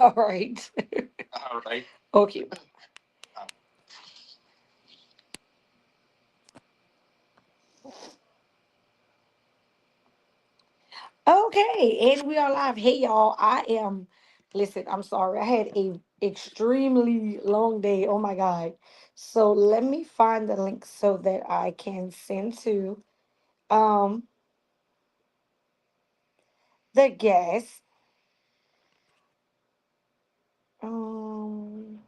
All right. All right. Okay. Okay, and we are live. Hey y'all, I am listen, I'm sorry. I had a extremely long day. Oh my god. So let me find the link so that I can send to um the guest. Um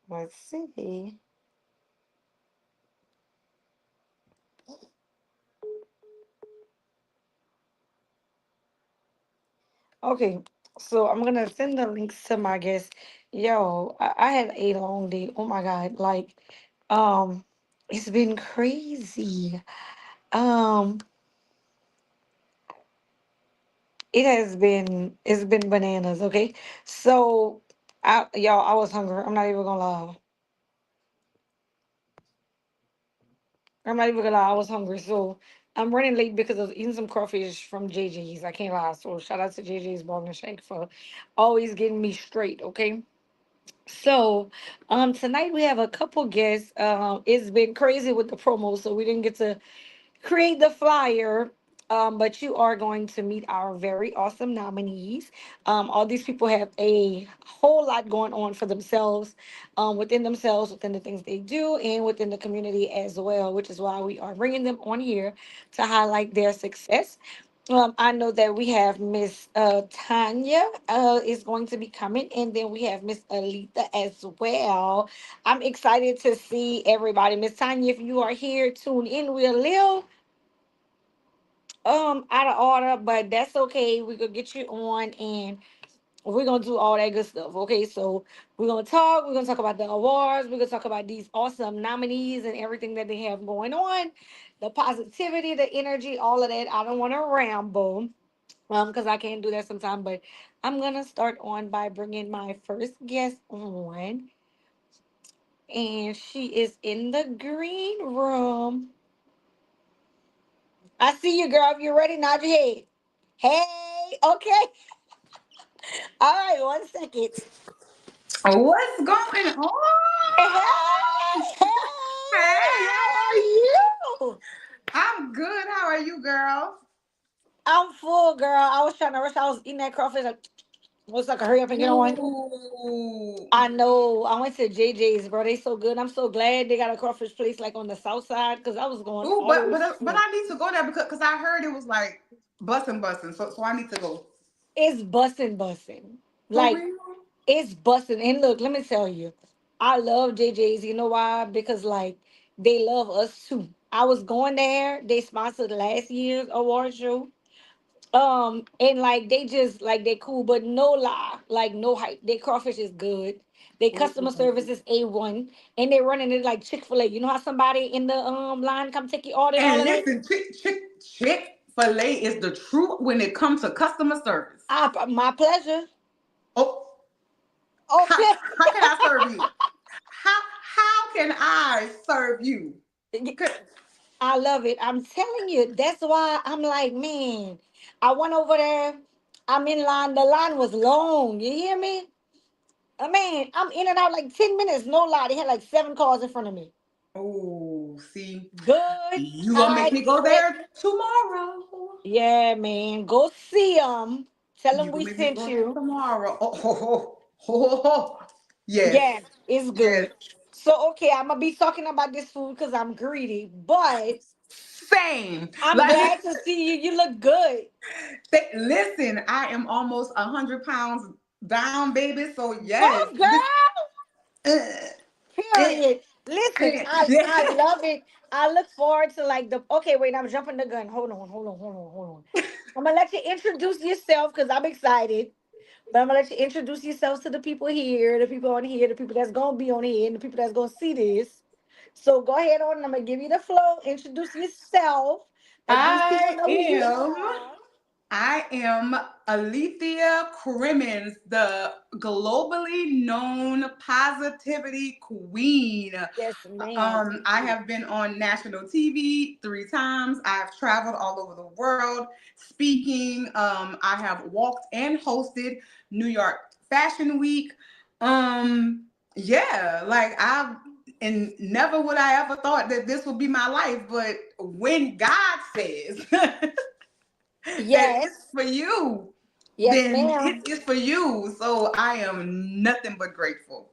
let's see. Okay, so I'm gonna send the links to my guest. Yo, I had a long day. Oh my god, like um it's been crazy. Um it's been bananas, okay? So I was hungry. I'm not even gonna lie. I'm not even gonna lie, I was hungry. So I'm running late because I was eating some crawfish from JJ's. I can't lie. So shout out to JJ's Ball and Shank for always getting me straight, okay? So tonight we have a couple guests. It's been crazy with the promo, so we didn't get to create the flyer. But you are going to meet our very awesome nominees. All these people have a whole lot going on for themselves, within the things they do, and within the community as well, which is why we are bringing them on here to highlight their success. I know that we have Miss Tanya is going to be coming, and then we have Miss Alita as well. I'm excited to see everybody. Miss Tanya, if you are here, tune in. We're a little out of order, but that's okay. We're gonna get you on, and we're gonna do all that good stuff. Okay, so we're gonna talk about the awards, we're gonna talk about these awesome nominees and everything that they have going on, the positivity, the energy, all of that. I don't want to ramble, because I can't do that sometimes, but I'm gonna start on by bringing my first guest on, and she is in the green room. I see you, girl. If you're ready, nod your head. Hey, okay. All right, 1 second. What's going on? Hey, hey, how are Hey, you? I'm good. How are you, girl? I'm full, girl. I was trying to rush. I was eating that crawfish. Like, was like, hurry up and get on. Ooh. I know. I went to JJ's, bro. They so good. I'm so glad they got a crawfish place like on the south side because I was going Ooh, all the way. but I need to go there because I heard it was like busting. So I need to go. It's busting, busting. For Like real? it's busting. And look, let me tell you, I love JJ's. You know why? Because like they love us too. I was going there. They sponsored last year's award show. And like they just like they cool, but no lie, like no hype. Their crawfish is good. Their customer service Ooh. is A1, and they running it like Chick-fil-A. You know how somebody in the line come take your order and all And of that? listen, Chick-fil-A is the truth when it comes to customer service. My pleasure. Oh, Okay. how can I serve you? How can I serve you? Good. I love it. I'm telling you, that's why I'm like, man, I went over there. I'm in line. The line was long. You hear me? Man, I'm in and out like 10 minutes. No lie. They had like 7 cars in front of me. Oh, see, Good, you gonna make tight, me go quick. there tomorrow. Yeah, man. Go see them. Tell You them gonna we make me sent go there you. tomorrow. Oh. Yes, Yeah, it's yes. good. So, okay, I'm going to be talking about this food because I'm greedy, but Same. I'm Like, glad to see you. You look good. listen, I am almost 100 pounds down, baby. So yes, Oh, this. girl. Uh, uh, Period. Listen, I yeah. love it. I look forward to like the. Okay, wait, I'm jumping the gun. Hold on. I'm gonna let you introduce yourself because I'm excited. But I'm gonna let you introduce yourselves to the people here, the people on here, the people that's gonna be on here, and the people that's gonna see this. So go ahead on. I'm gonna give you the flow. Introduce yourself. Let these people I know who you am. are. I am Alethea Crimmins, the globally known positivity queen. Yes, ma'am. I have been on national TV 3 times. I've traveled all over the world speaking. I have walked and hosted New York Fashion Week. Yeah, like and never would I ever thought that this would be my life. But when God says that it's Yes. for you, Yes, then ma'am. it is for you. So I am nothing but grateful.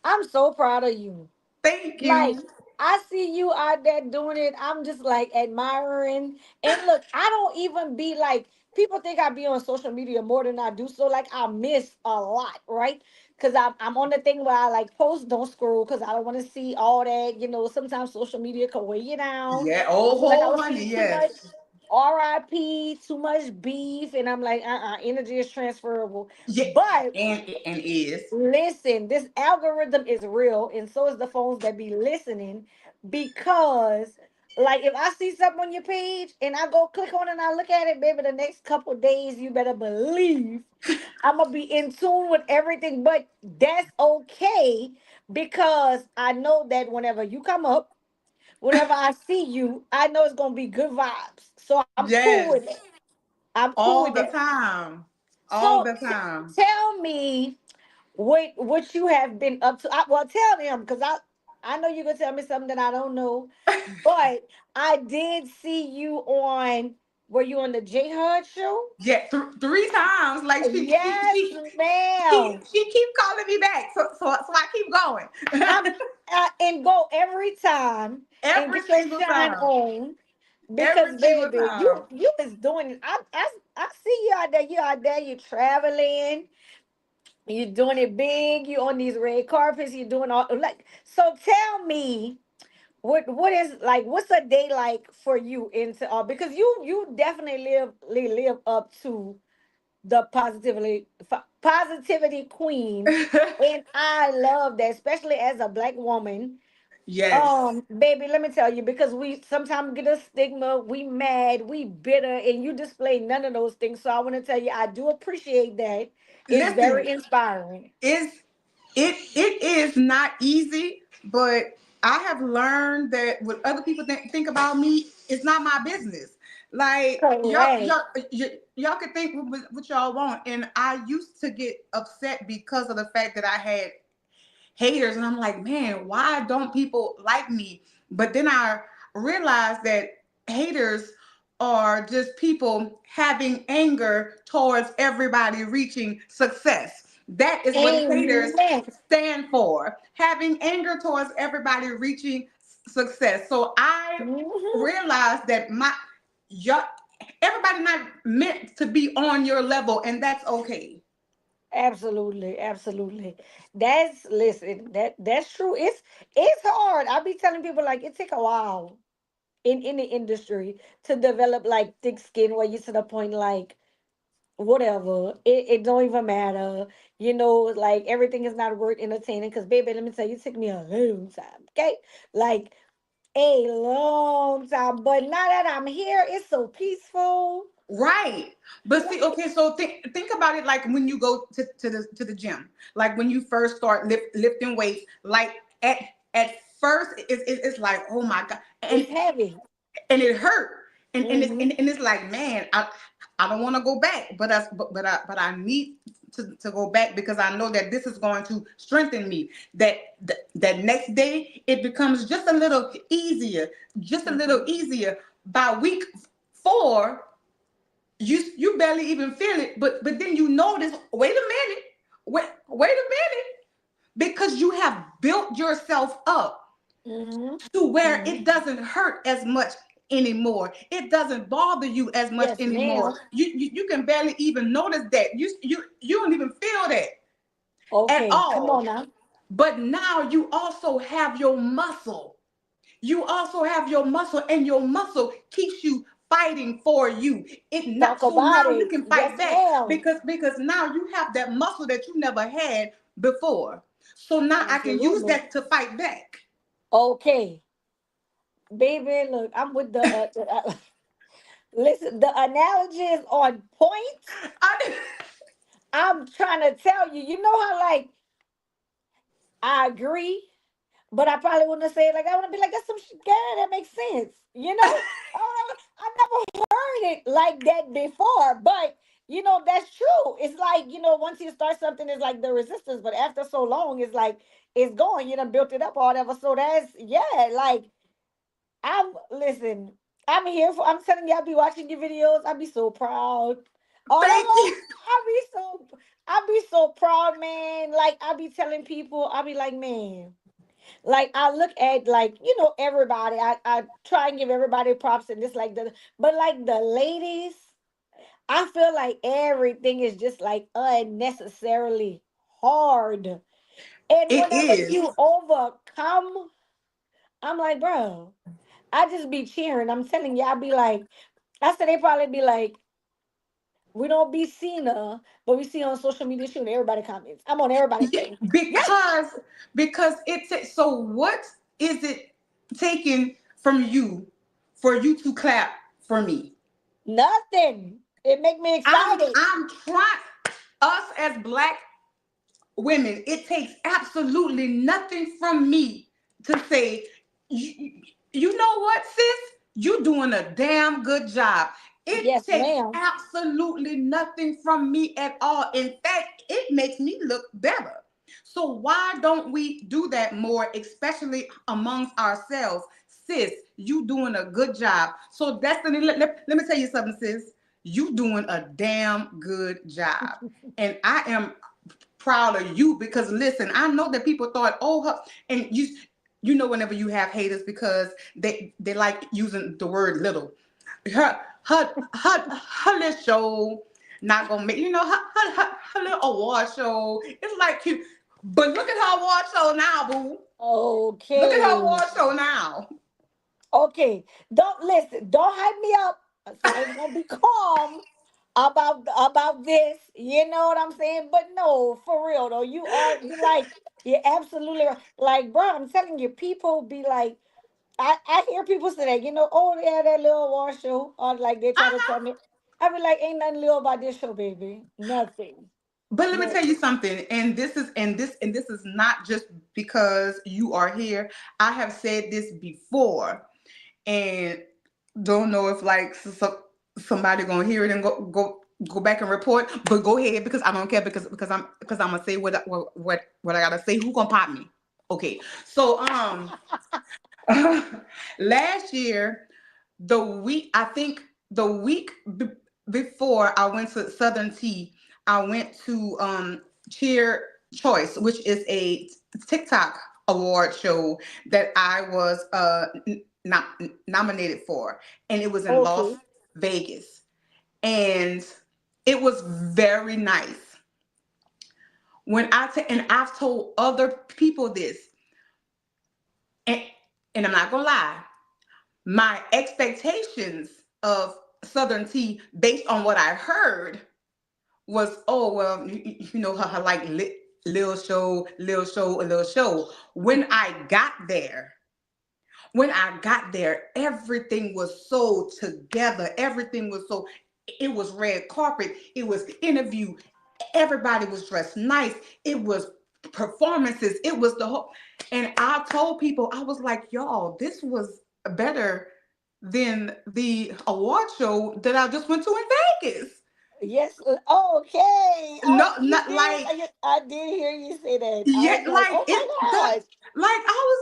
I'm so proud of you. Thank Like, you. I see you out there doing it. I'm just like admiring. And look, I don't even be like, people think I be on social media more than I do. So like I miss a lot, right? Because I'm on the thing where I like post, don't scroll because I don't want to see all that. Sometimes social media can weigh you down. Yeah, I oh, feel like I ho, was honey, seeing too much yes. RIP, too much beef, and I'm like, energy is transferable. Yeah, But and is. listen, this algorithm is real, and so is the phones that be listening. Because, like, if I see something on your page and I go click on it and I look at it, baby, the next couple days, you better believe I'm gonna be in tune with everything. But that's okay because I know that whenever you come up, whenever I see you, I know it's gonna be good vibes. So I'm cool with Yes, it. I'm cool with all the that. time. All So the time. tell me what you have been up to. Well, tell them because I know you're gonna tell me something that I don't know, but I did see you on. Were you on the J Hud show? Yeah, 3 times. Like Yes, she ma'am. she keep calling me back. So I keep going. I'm and go every time and Every get your single shine time. on Every because single baby, time. you is doing it. I see you out there. You out there. You traveling. You're doing it big. You on these red carpets. You're doing all like. So tell me, what is like? What's a day like for you into because you definitely live up to the positivity queen, and I love that, especially as a black woman. Yes. Baby, let me tell you, because we sometimes get a stigma, we mad, we bitter, and you display none of those things. So I want to tell you, I do appreciate that. It's Listen, very inspiring. is it is not easy, but I have learned that what other people think about me is not my business. Like Correct. y'all can think what y'all want, and I used to get upset because of the fact that I had haters, and I'm like, man, why don't people like me? But then I realized that haters are just people having anger towards everybody reaching success. That is what haters Amen. stand for. Having anger towards everybody reaching success. So I Mhm. realized that y'all, everybody not meant to be on your level, and that's okay. Absolutely, absolutely. That's true. It's hard. I be telling people like it take a while in the industry to develop like thick skin where you to the point like whatever. It don't even matter. Like everything is not worth entertaining. Cause baby, let me tell you, it took me a long time. Okay. Like a long time. But now that I'm here, it's so peaceful. Right. But see, okay, so think about it like when you go to the gym. Like when you first start lifting weights, like at first it's like, oh my God. It's heavy. And it hurt. Hmm. And it's like, man, I don't want to go back, but I need to go back because I know that this is going to strengthen me. That next day it becomes just a little Hmm. easier. By week 4, you barely even feel it, but then you notice, wait a minute, wait a minute, because you have built yourself up Hmm. to where Hmm. it doesn't hurt as much anymore. It doesn't bother you as much Yes, anymore. ma'am. You can barely even notice that. You don't even feel that at Okay, come on all. now. But now you also have your muscle. You also have your muscle, and your muscle keeps you fighting for you. It not Talk so about now you it. can fight Yes, back ma'am. because now you have that muscle that you never had before. So now I can use Absolutely. that to fight back. Okay, baby. Look, I'm with the. Listen, the analogy is on point. I, I'm trying to tell you. You know how like I agree, but I probably wouldn't have said it like I would be like, that's some shit, yeah, that makes sense. You know? I never heard it like that before, but that's true. It's like, once you start something, it's like the resistance, but after so long, it's like it's going, built it up or whatever. So that's yeah, like listen, I'm here for I'm telling you, I'll be watching your videos, I'll be so proud. All of thank us, you. I'll be so proud, man. Like I'll be telling people, I'll be like, man. Like I look at like everybody. I try and give everybody props and this like the but like the ladies, I feel like everything is just like unnecessarily hard. And It whenever is. you overcome, I'm like, bro, I just be cheering. I'm telling you, I be like, I said they probably be like, we don't be seeing her, but we see her on social media shooting everybody comments. I'm on everybody's Yeah, thing. Yes, because so what is it taking from you for you to clap for me? nothing. It make me excited. I'm trying, us as black women, it takes absolutely nothing from me to say, you know what, sis? You're doing a damn good job. It Yes, takes ma'am. absolutely nothing from me at all. In fact, it makes me look better. So why don't we do that more, especially amongst ourselves? Sis, you doing a good job. So Destiny, let me tell you something, sis. You doing a damn good job. And I am proud of you because listen, I know that people thought, oh, and whenever you have haters because they like using the word little, her little show not gonna make her little award show. It's like cute, but look at her award show now, boo. Look at her Okay. award show now. Okay. Don't listen. Don't hype me up. So I ain't gonna be calm about this. You know what I'm saying? But no, for real though, you like you're absolutely right. Like, bro, I'm telling you, people be like, I hear people say that, oh yeah, that little war show, or like they try to tell me. I be like, ain't nothing little about this show, baby. Nothing. But let me tell you Nothing. something, and this is not just because you are here. I have said this before, and don't know if like somebody gonna hear it and go back and report. But go ahead because I don't care because I'm gonna say what I gotta say. Who gonna pop me? Okay, so last year I think the week before I went to Southern Tea, I went to Cheer Choice, which is a TikTok award show that I was not nominated for, and it was in Las Okay. Vegas, and it was very nice. And I've told other people this, and I'm not gonna lie, my expectations of Southern Tea, based on what I heard, was oh well, her like little show, a little show. When I got there, everything was so together. Everything was so. It was red carpet. It was interview. Everybody was dressed nice. It was performances. It was the whole. And I told people, I was like, y'all, this was better than the award show that I just went to in Vegas. Yes. Okay. No, You not did. like I did hear you say that. I yeah, was like, like oh it that my gosh. like I was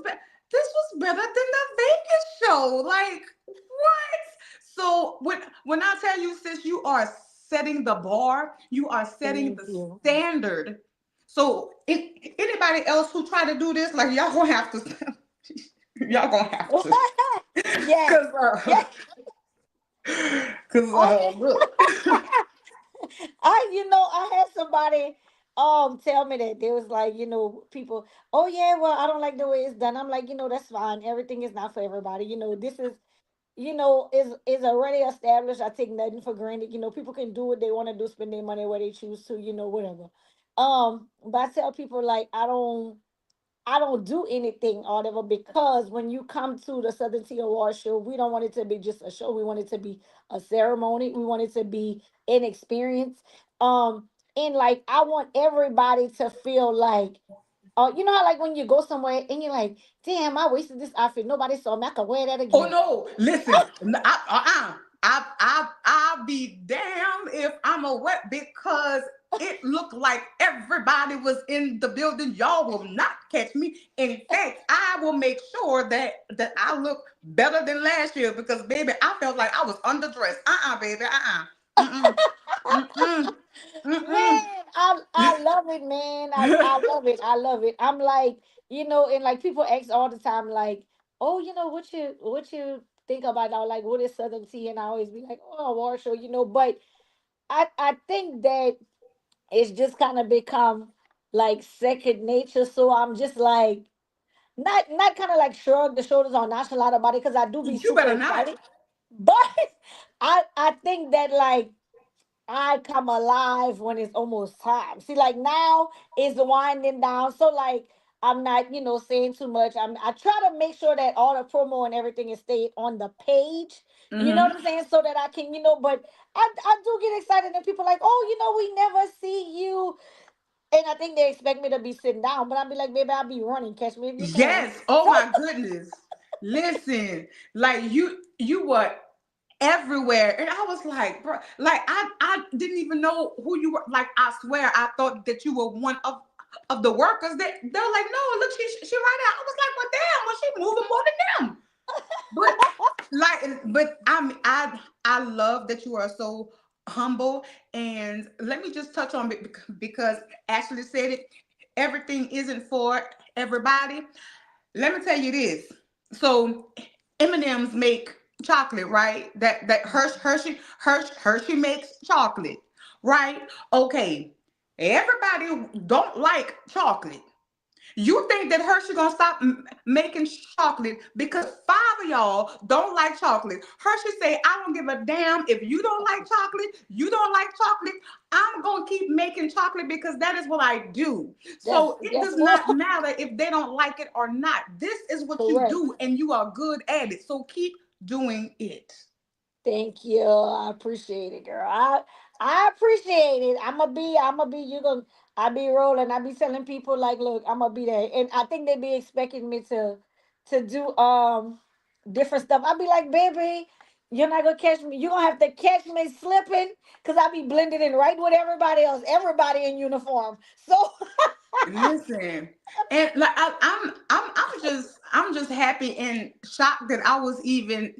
like, this was better than the Vegas show. Like what? So when I tell you, sis, you are setting the bar, you are setting Thank the you. standard. So anybody else who try to do this, like y'all gonna have to, y'all gonna have to, Yes. cause Yes. cause I, look, I had somebody tell me that there was like, people, oh yeah, well, I don't like the way it's done. I'm like, that's fine. Everything is not for everybody. This is is already established. I take nothing for granted. People can do what they want to do, spend their money where they choose to, whatever. But I tell people like I don't. I don't do anything or whatever, because when you come to the Southern Tea Award show, we don't want it to be just a show. We want it to be a ceremony. We want it to be an experience. And like I want everybody to feel like, you know how like when you go somewhere and you're like, damn, I wasted this outfit. Nobody saw me. I can wear that Oh again. no, listen, I'll be damned if I'm a wet because it looked like everybody was in the building. Y'all will not catch me. In fact, I will make sure that I look better than last year because baby, I felt like I was underdressed. Baby, mm-mm, mm-mm, mm-mm. Man, I love it, man. I love it. I love it. I'm like, and like people ask all the time, like, oh, what you think about now? Like, what is Southern Tea? And I always be like, oh, war show, But I think that it's just kind of become like second nature. So I'm just like, not kind of like shrug the shoulders or nonchalant about it, because I do be You super better not. excited. But I think that like I come alive when it's almost time. See, like now it's winding down. So like I'm not, saying too much. I try to make sure that all the promo and everything is stayed on the page. You know Mm-hmm. what I'm saying? So that I can, but I do get excited and people like, oh, we never see you. And I think they expect me to be sitting down, but I'll be like, baby, I'll be running. Catch me if you can. Yes. Oh So my goodness. Listen, like you were everywhere, and I was like, bro, like I didn't even know who you were. Like I swear, I thought that you were one of the workers. They're like, no, look, she right there. I was like, well, damn, well, she moving more than them. But but I love that you are so humble. And let me just touch on it because Ashley said it. Everything isn't for everybody. Let me tell you this. So M&Ms make chocolate, right? That Hershey makes chocolate, right? Okay. Everybody don't like chocolate. You think that Hershey gonna stop making chocolate because five of y'all don't like chocolate? Hershey say, I don't give a damn if you don't like chocolate. You don't like chocolate. I'm gonna keep making chocolate because that is what I do. that's So it guess does what? not matter if they don't like it or not. This is what you Correct. do, and you are good at it. So keep doing it. Thank you. I appreciate it, girl. I appreciate it. I'ma be you gonna I be rolling. I be telling people like, look, I'ma be there. And I think they be expecting me to do different stuff. I be like, baby, you're not gonna catch me. You're gonna have to catch me slipping because I be blended in right with everybody else, everybody in uniform. So Listen, and like I'm just happy and shocked that I was even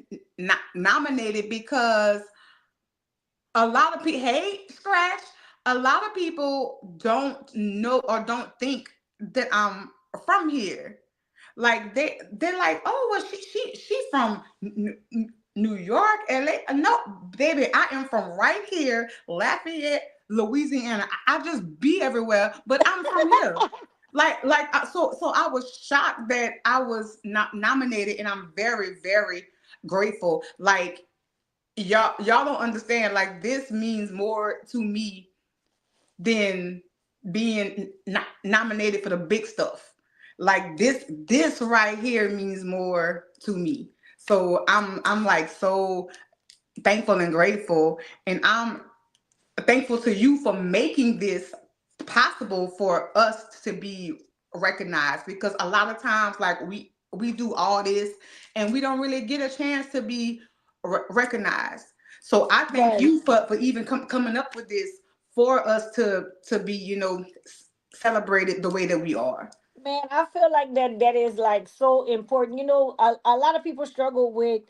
nominated because a lot of people, hey, Scratch, a lot of people don't know or don't think that I'm from here. Like they're like, oh, well, she's from New York, LA. No, baby, I am from right here, Lafayette, Louisiana. I just be everywhere, but I'm from here. So I was shocked that I was not nominated, and I'm very very grateful. Like y'all don't understand. Like this means more to me than being nominated for the big stuff. Like this right here means more to me. So I'm like so thankful and grateful, and I'm thankful to you for making this possible for us to be recognized, because a lot of times like we do all this and we don't really get a chance to be recognized. So I thank right. you for even coming up with this for us to be celebrated the way that we are. Man, I feel like that is like so important. A lot of people struggle with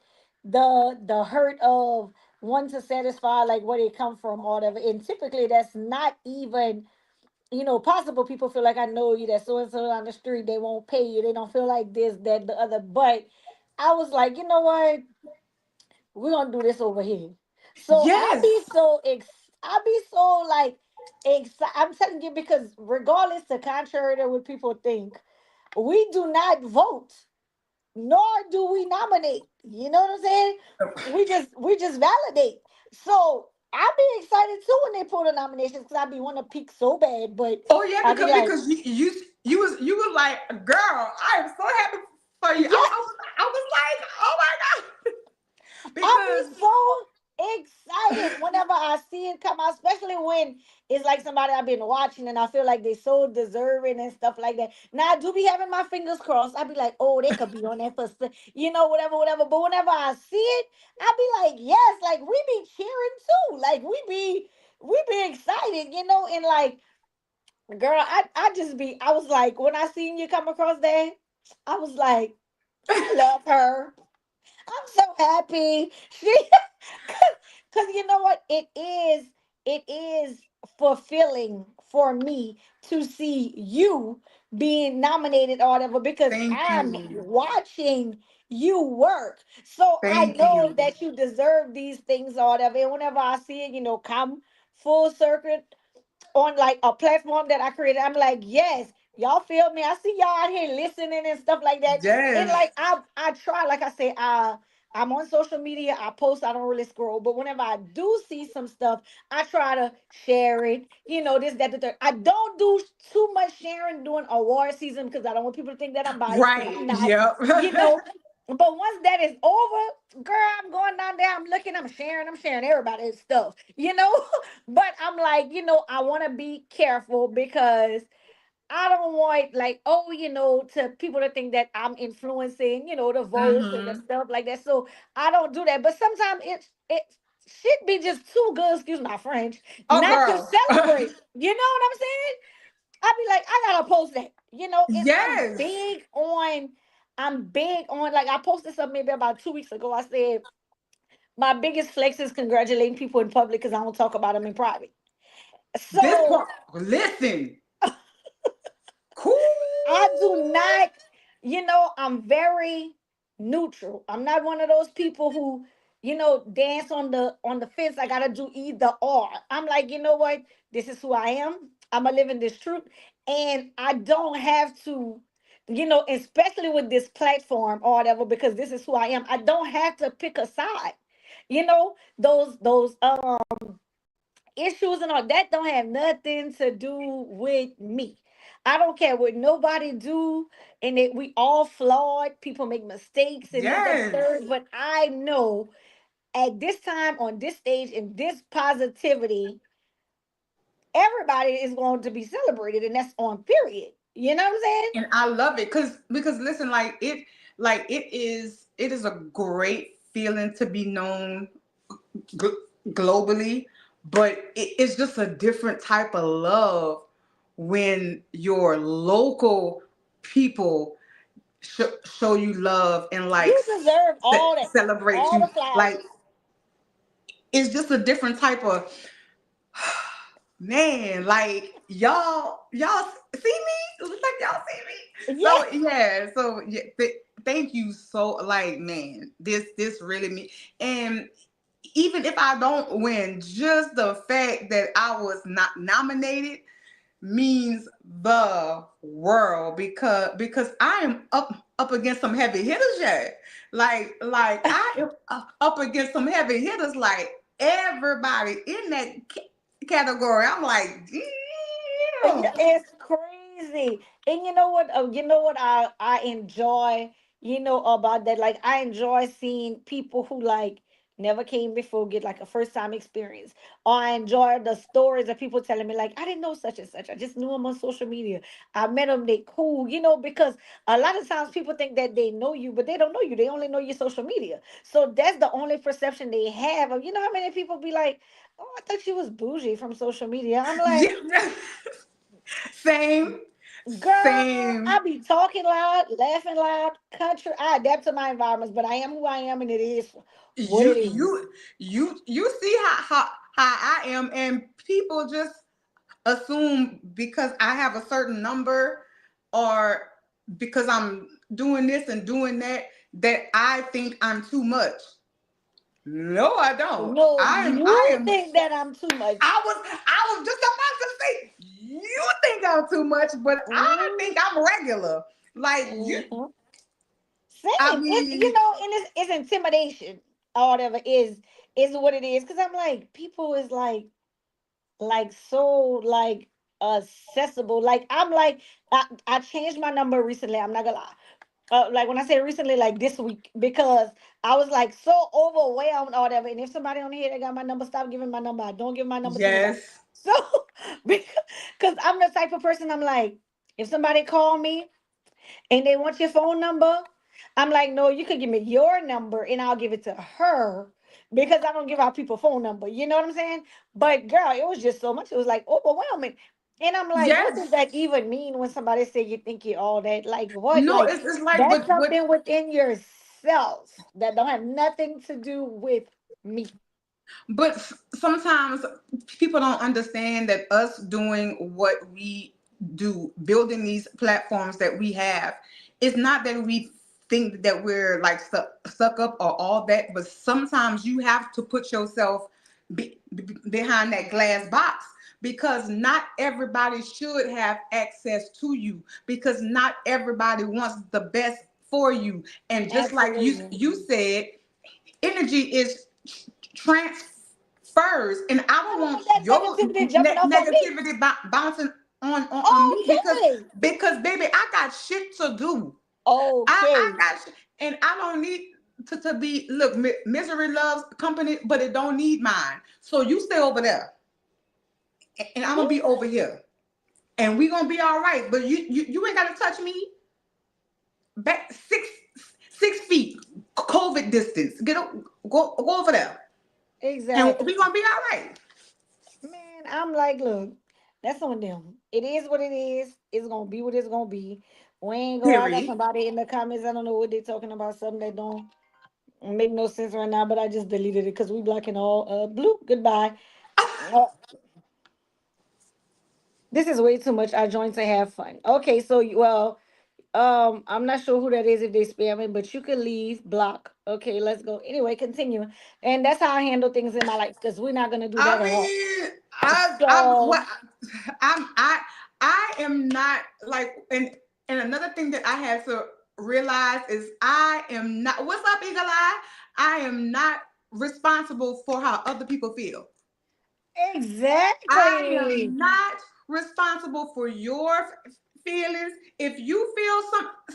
the hurt of wanting to satisfy like where they come from or whatever. And typically that's not even, possible. People feel like, I know you, that so and so on the street, they won't pay you. They don't feel like this, that, the other. But I was like, you know what? We're gonna do this over here. So Yes. I be so like excited. I'm telling you, because regardless to contrary to what people think, we do not vote, nor do we nominate. You know what I'm saying? We just validate. So I be excited too when they pull the nominations because I be want to peak so bad, but Oh yeah, I be like, you was like, girl, I am so happy for you. yes, I was like, oh my god, I'll be because so excited whenever I see it come out, especially when it's like somebody I've been watching and I feel like they so deserving and stuff like that. Now I do be having my fingers crossed. I be like, oh, they could be on that for, whatever, whatever. But whenever I see it, I be like, yes, like we be cheering too, like we be excited, and like, girl, I just be, I was like, when I seen you come across that, I was like, I love her. I'm so happy. She, because you know what? It is fulfilling for me to see you being nominated or whatever because thank I'm you, watching you work. So I thank know you. that you deserve these things or whatever. And whenever I see it, come full circuit on like a platform that I created. I'm like, yes, y'all feel me. I see y'all out here listening and stuff like that. And Yes, like I try, like I say, I'm on social media. I post. I don't really scroll, but whenever I do see some stuff, I try to share it. This, that, the third. I don't do too much sharing during award season because I don't want people to think that I'm biased because right, I'm not. yep. You know, but once that is over, girl, I'm going down there. I'm looking. I'm sharing. I'm sharing everybody's stuff. But I'm like, I want to be careful because I don't want like, to people to think that I'm influencing, the votes and the Hmm. stuff like that. So I don't do that. But sometimes it should be just too good, excuse my French, Oh, not to girl. celebrate. You know what I'm saying? I be like, I gotta post that. It's Yes. I'm big on like I posted something maybe about 2 weeks ago. I said my biggest flex is congratulating people in public because I don't talk about them in private. This So part, listen, cool. I do not, I'm very neutral. I'm not one of those people who, dance on the fence. I gotta do either or. I'm like, you know what? This is who I am. I'm a living this truth. And I don't have to, especially with this platform or whatever, because this is who I am. I don't have to pick a side. Those issues and all that don't have nothing to do with me. I don't care what nobody do, and we all flawed. People make mistakes and this, that, the Yes. third. But I know at this time on this stage in this positivity, everybody is going to be celebrated, and that's on period. You know what I'm saying? And I love it because listen, it is a great feeling to be known gl- globally, but it's just a different type of love when your local people show you love and like You deserve all that, celebrate all you. the flowers. Like it's just a different type of man. Like y'all see me? It looks like y'all see me. Yeah, So yeah, thank you so like man. This really me and even if I don't win, just the fact that I was not nominated means the world because I am up against some heavy hitters yet. Like I am up against some heavy hitters. Like everybody in that category. I'm like, yeah, damn. it's crazy. And you know what I enjoy, about that. Like I enjoy seeing people who like never came before get like a first time experience. Or I enjoy the stories of people telling me like I didn't know such and such. I just knew them on social media. I met them, they cool, because a lot of times people think that they know you, but they don't know you. They only know your social media. So that's the only perception they have of, how many people be like, oh, I thought she was bougie from social media. I'm like, Yeah. Same, girl, same. I be talking loud, laughing loud, country. I adapt to my environments, but I am who I am, and it is what You it is. you you see how I am, and people just assume because I have a certain number or because I'm doing this and doing that that I think I'm too much. No, I don't. No, I you am think that I'm too much. I was just about to say you think I'm too much, but I think I'm regular. Like you Mhm. I Same. It's mean and it's intimidation or whatever is. is what it is. Cause I'm like, people is like so like accessible. Like I'm like, I changed my number recently. I'm not gonna lie. Like when I say recently, like this week, because I was like so overwhelmed or whatever. And if somebody on here that got my number, stop giving my number. I don't give my number to nobody. Yes. So because I'm the type of person, I'm like, if somebody call me and they want your phone number, I'm like, no, you could give me your number and I'll give it to her because I don't give out people phone number. You know what I'm saying? But girl, it was just so much. It was like overwhelming. And I'm like, what does Yes. that even mean when somebody say you think you all that? Like what? No, Like it's like that's what something within yourself that don't have nothing to do with me. But sometimes people don't understand that us doing what we do, building these platforms that we have, it's not that we think that we're like stuck up or all that, but sometimes you have to put yourself behind that glass box because not everybody should have access to you because not everybody wants the best for you. And just like Absolutely. you said, energy is transfers, and I I don't don't want want that your negativity jumping off on me. negativity bouncing on me Okay. because baby, I got shit to do. I Okay. got shit, and I don't need to be look. Misery loves company, but it don't need mine. So you stay over there, and I'm gonna be over here, and we gonna be all right. But you ain't gotta touch me. Back 6 feet, COVID distance. Go over there, and Exactly. we gonna be all right. Man, I'm like, look, that's on them. It is what it is. It's gonna be what it's gonna be. We ain't go. I got Period. somebody in the comments. I don't know what they talking about. Something that don't make no sense right now. But I just deleted it because we blocking all blue. Goodbye. Uh, this is way too much. I joined to have fun. Okay, so well, I'm not sure who that is if they spamming, but you could leave block. Okay, let's go. Anyway, continue. And that's how I handle things in my life because we're not gonna do that I at all. mean, I'm So what I'm I am not like and another thing that I had to realize is I am not what's up, Eagle Eye? I am not responsible for how other people feel. I exactly. am not responsible for your feelings. If you feel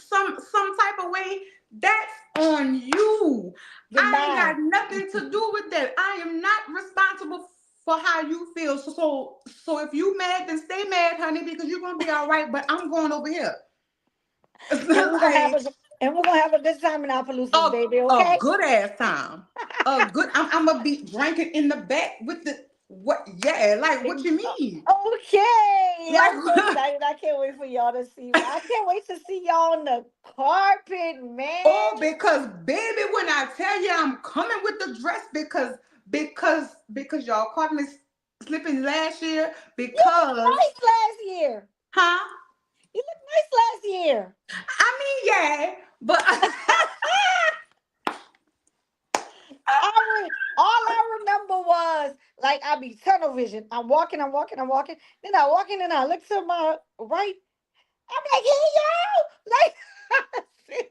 some type of way, that's on you. I ain't got Goodbye. nothing to do with that. I am not responsible for how you feel. So if you mad, then stay mad, honey, because you're gonna be all right. But I'm going over here. And we're gonna have Like a good time in our Palooza's, a baby. a Okay. good ass time. A good. I'm gonna be drinking in the back with the what? Yeah, like what you mean? Okay. Like I'm so excited. I can't wait for y'all to see. I can't wait to see y'all on the carpet, man. oh, because baby, when I tell you I'm coming with the dress because y'all caught me slipping last year You look because nice last year. huh? You look nice last year. I mean, yeah, but All I remember was like I be tunnel vision. I'm walking. Then I walk in and I look to my right. I'm like, hey y'all, like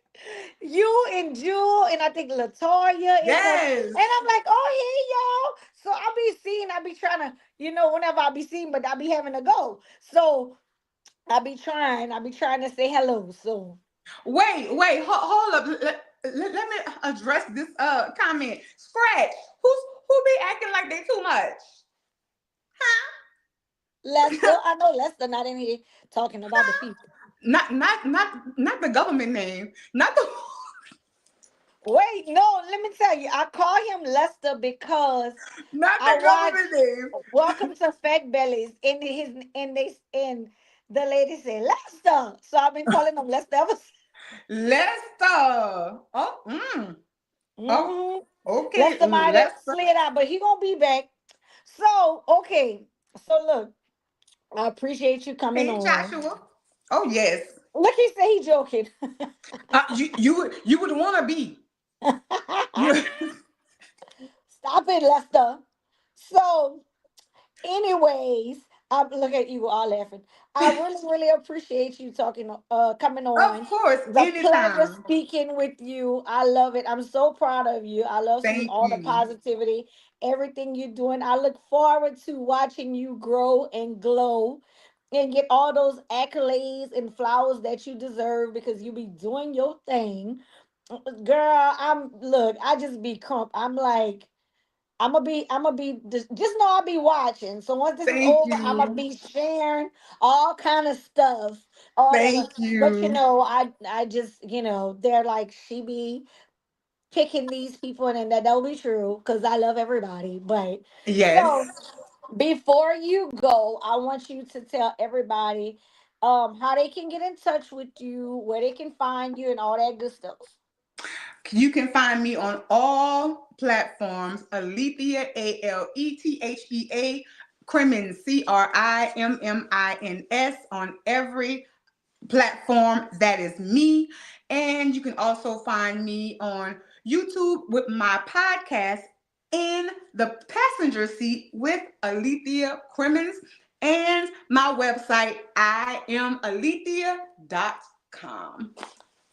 you and Jewel and I think Latoya and some, and yes. I'm like, oh hey y'all. So I be trying to, whenever I be seeing, but I be having to go. So I be trying to say hello. So Wait, hold up. Let me address this comment. Scratch. Who be acting like they too much? Lester, I know Lester not in here talking about the people. Not the government name. Not the Wait, no, let me tell you, I call him Lester because not I the watch government name. Welcome to Fat Bellies and the lady said Lester. So I've been calling him Lester ever since. Lester. Oh, Hmm. okay. Lester might have Lester. slid out, but he gonna be back. So okay. So look, I appreciate you coming Hey, on. Joshua. Oh yes. Look, he say he joking. You would want to be. You. Stop it, Lester. So anyways, I look at you all laughing. I really, really appreciate you talking, coming Of on. course, It's a pleasure anytime. speaking with you. I love it. I'm so proud of you. I love seeing Thank all the you. positivity, everything you're doing. I look forward to watching you grow and glow and get all those accolades and flowers that you deserve because you be doing your thing. Girl, I just be crump. I'm like, just know I'll be watching. So once this is Thank over, I'm gonna you. be sharing all kind of stuff, all that. Thank But you. I just, they're like she be picking these people, and that don't be true because I love everybody. But so Yes. before you go, I want you to tell everybody how they can get in touch with you, where they can find you, and all that good stuff. You can find me on all platforms. Alethea, Alethea, Crimmins, Crimmins, on every platform. That is me. And you can also find me on YouTube with my podcast, In the Passenger Seat with Alethea Crimmins, and my website, IamAlethea.com.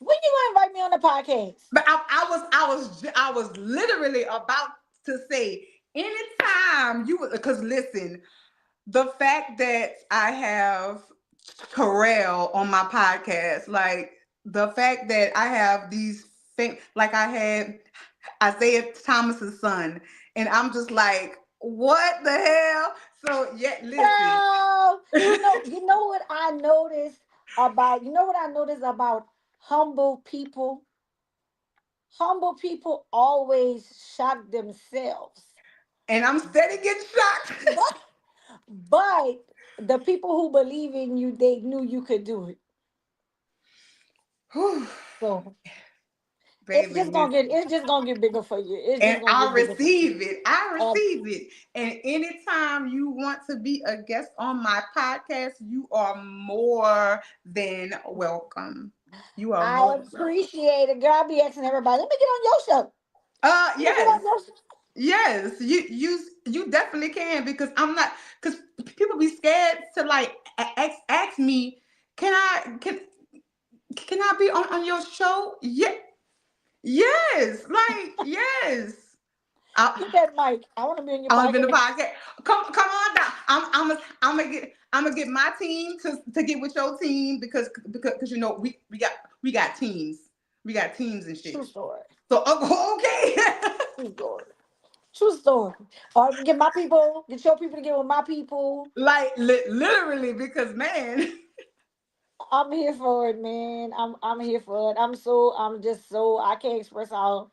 When you gonna invite me on the podcast? But I was literally about to say, anytime you would, because listen, the fact that I have Terrell on my podcast, like the fact that I have these things, like I had Isaiah Thomas's son, and I'm just like, what the hell? So yeah, listen. Girl, you know what I noticed about humble people? Humble people always shock themselves. And I'm steady getting shocked. But but the people who believe in you, they knew you could do it. Whew, So baby, it's just gonna get bigger for you. It's and just gonna I get bigger for you. receive it. I Um, receive it. And anytime you want to be a guest on my podcast, you are more than welcome. You are more I than welcome. appreciate it, girl. I be asking everybody, let me get on your show. Let me get Yes. on your show. Yes, you definitely can, because I'm not, because people be scared to like ask me, can I be on your show? Yeah, yes, like yes. Get that mic. I want to be on your I want to be in the podcast. podcast. Come on down. I'm gonna get my team to get with your team, because we got teams. We got teams and True shit. story. So okay. True story. True story. Or get my people, get your people to get with my people. Like literally, because man. I'm here for it, man. I'm here for it. I'm just so I can't express how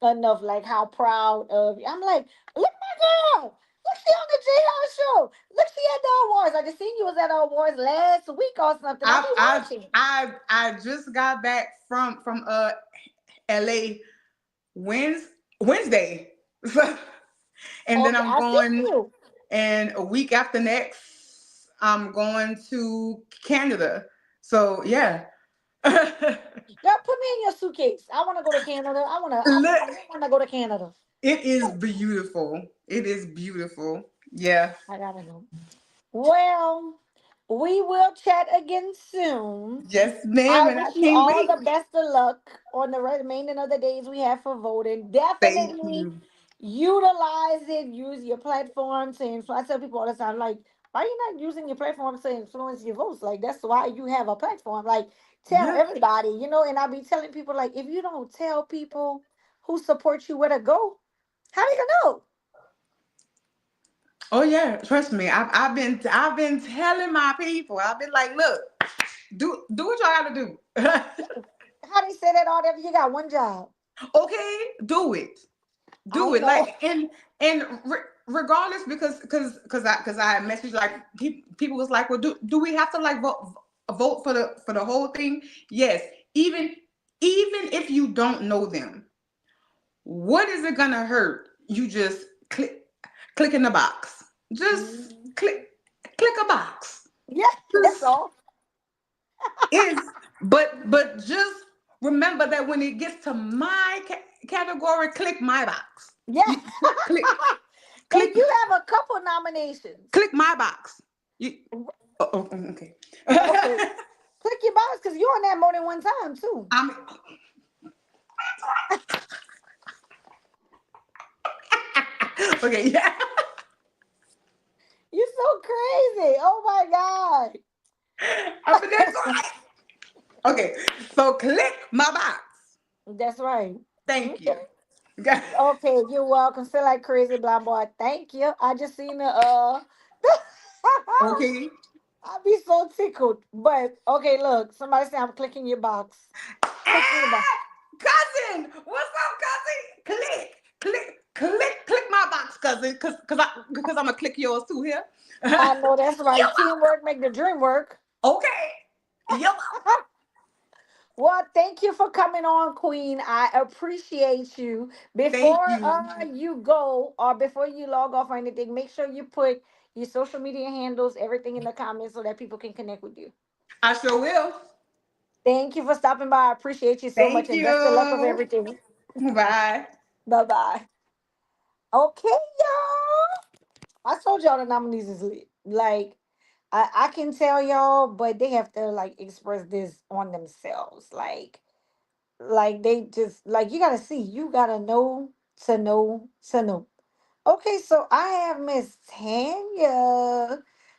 enough like how proud of you. I'm like, look my girl. Look, she on the JR show. Look, she at the awards. I just seen you was at the awards last week or something. I I be I watching. I just got back from LA Wednesday. So, and then Okay, I'm I seen going, you. and a week after next I'm going to Canada. So yeah. Girl, put me in your suitcase. I wanna go to Canada. Look, I wanna go to Canada. it is beautiful. It is beautiful. Yeah. I gotta go. Well, we will chat again soon. Yes, ma'am, I and I wish you can't all wait. the best of luck on the remaining of the days we have for voting. Thank Definitely you. utilize it. Use your platform to influence. I tell people all the time, like, why are you not using your platform to influence your votes? Like, that's why you have a platform. Like, tell Yeah. everybody, and I be telling people, like, if you don't tell people who support you where to go, how they gonna know? Oh yeah, trust me. I've been telling my people. I've been like, look, do what y'all gotta do. How they say that all that you got one job. Okay, do it. Do I it. know. And regardless, because I messaged, like, people was like, well, do we have to like vote for the whole thing? Yes. Even if you don't know them, what is it gonna hurt? You just click in the box. Just Mhm. click a box. Yeah, that's Just all. is but just remember that when it gets to my category, click my box. Yeah. You click And click you have a couple nominations. click my box. You. Oh, okay. Okay, click your box because you're on that more than one time too. I'm okay. Yeah. You're so crazy. Oh my god. I'm the next one. Okay. So click my box. That's right. Thank Okay. you. Okay. Okay, you're welcome. Feel like crazy blind boy. Thank you. I just seen the Okay. I'd be so tickled. But okay, look, somebody say I'm clicking your box. Clicking your box. Ah, cousin, what's up, cousin? Click my box, cousin, cause I'm gonna click yours too here. I know that's You're right. Teamwork make the dream work. okay. You're Well, thank you for coming on, Queen. I appreciate you. Thank Before you. you go or before you log off or anything, make sure you put your social media handles, everything in the comments so that people can connect with you. I sure will. Thank you for stopping by. I appreciate you so much Thank and best of luck with you. everything. Bye. Bye bye. Okay, y'all. I told y'all the nominees is lit. Like, I can tell y'all, but they have to like express this on themselves. Like they just like you gotta see, you gotta know to know to know. Okay, so I have Miss Tanya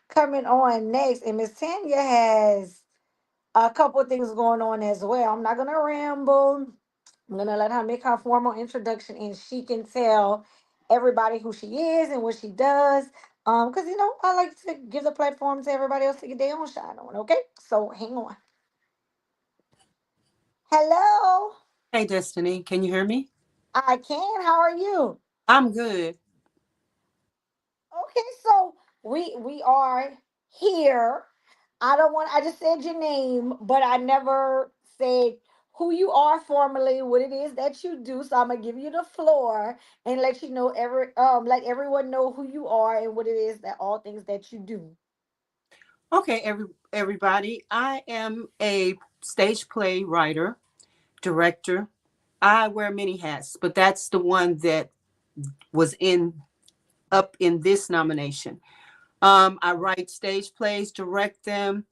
coming on next, and Miss Tanya has a couple of things going on as well. I'm not gonna ramble. I'm gonna let her make her formal introduction, and she can tell everybody who she is and what she does. Because I like to give the platform to everybody else to get their own shine on. Okay, so hang on. Hello, Hey, Destiny, can you hear me? I can. How are you? I'm good. Okay, so we are here. I just said your name, but I never said who you are formally, what it is that you do. So I'm gonna give you the floor and let you know let everyone know who you are and what it is that all things that you do. Okay, everybody. I am a stage play writer, director. I wear many hats, but that's the one that was in up in this nomination. I write stage plays, direct them.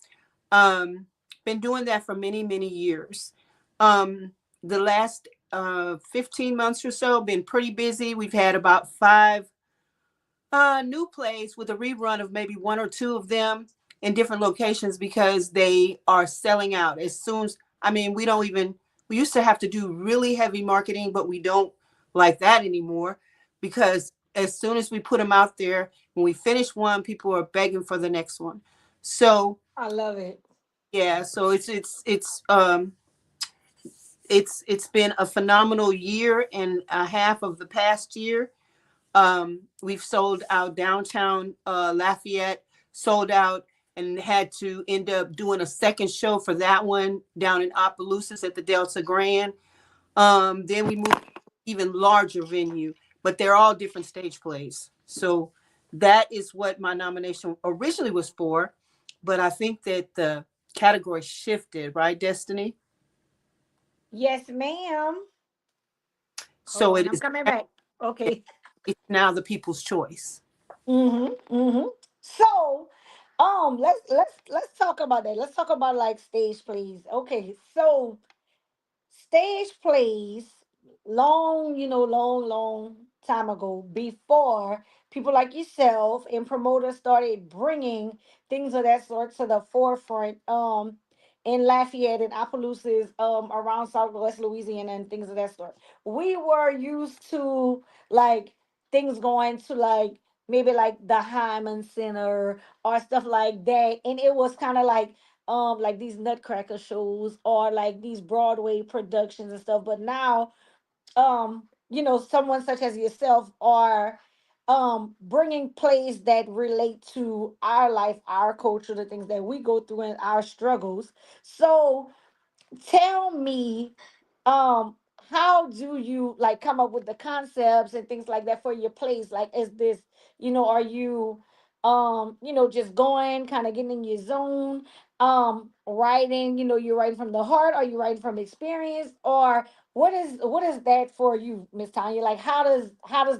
Um, been doing that for many, many years. The last 15 months or so, been pretty busy. We've had about five new plays with a rerun of maybe one or two of them in different locations because they are selling out as soon as, I mean, we used to have to do really heavy marketing, but we don't like that anymore because as soon as we put them out there, when we finish one, people are begging for the next one. So I love it. yeah, so it's been a phenomenal year and a half of the past year. We've sold out downtown Lafayette, sold out, and had to end up doing a second show for that one down in Opelousas at the Delta Grand. Then we moved to an even larger venue, but they're all different stage plays. So that is what my nomination originally was for. But I think that the category shifted, right, Destiny? Yes, ma'am. Hold So on, it I'm is coming back. Okay. it's now the people's choice. Mm-hmm. So, let's talk about that. Let's talk about like stage plays. Okay, so stage plays long time ago, before people like yourself and promoters started bringing things of that sort to the forefront, in Lafayette and Opelousas, around Southwest Louisiana and things of that sort. We were used to like things going to like maybe like the Hyman Center or stuff like that, and it was kind of like these nutcracker shows or like these Broadway productions and stuff. But now, someone such as yourself are bringing plays that relate to our life, our culture, the things that we go through and our struggles. So tell me, um how do you like come up with the concepts and things like that for your plays? Like, is this, are you just going, kind of getting in your zone, writing, you're writing from the heart, or you writing from experience, or what is that for you, Miss Tanya? Like, how does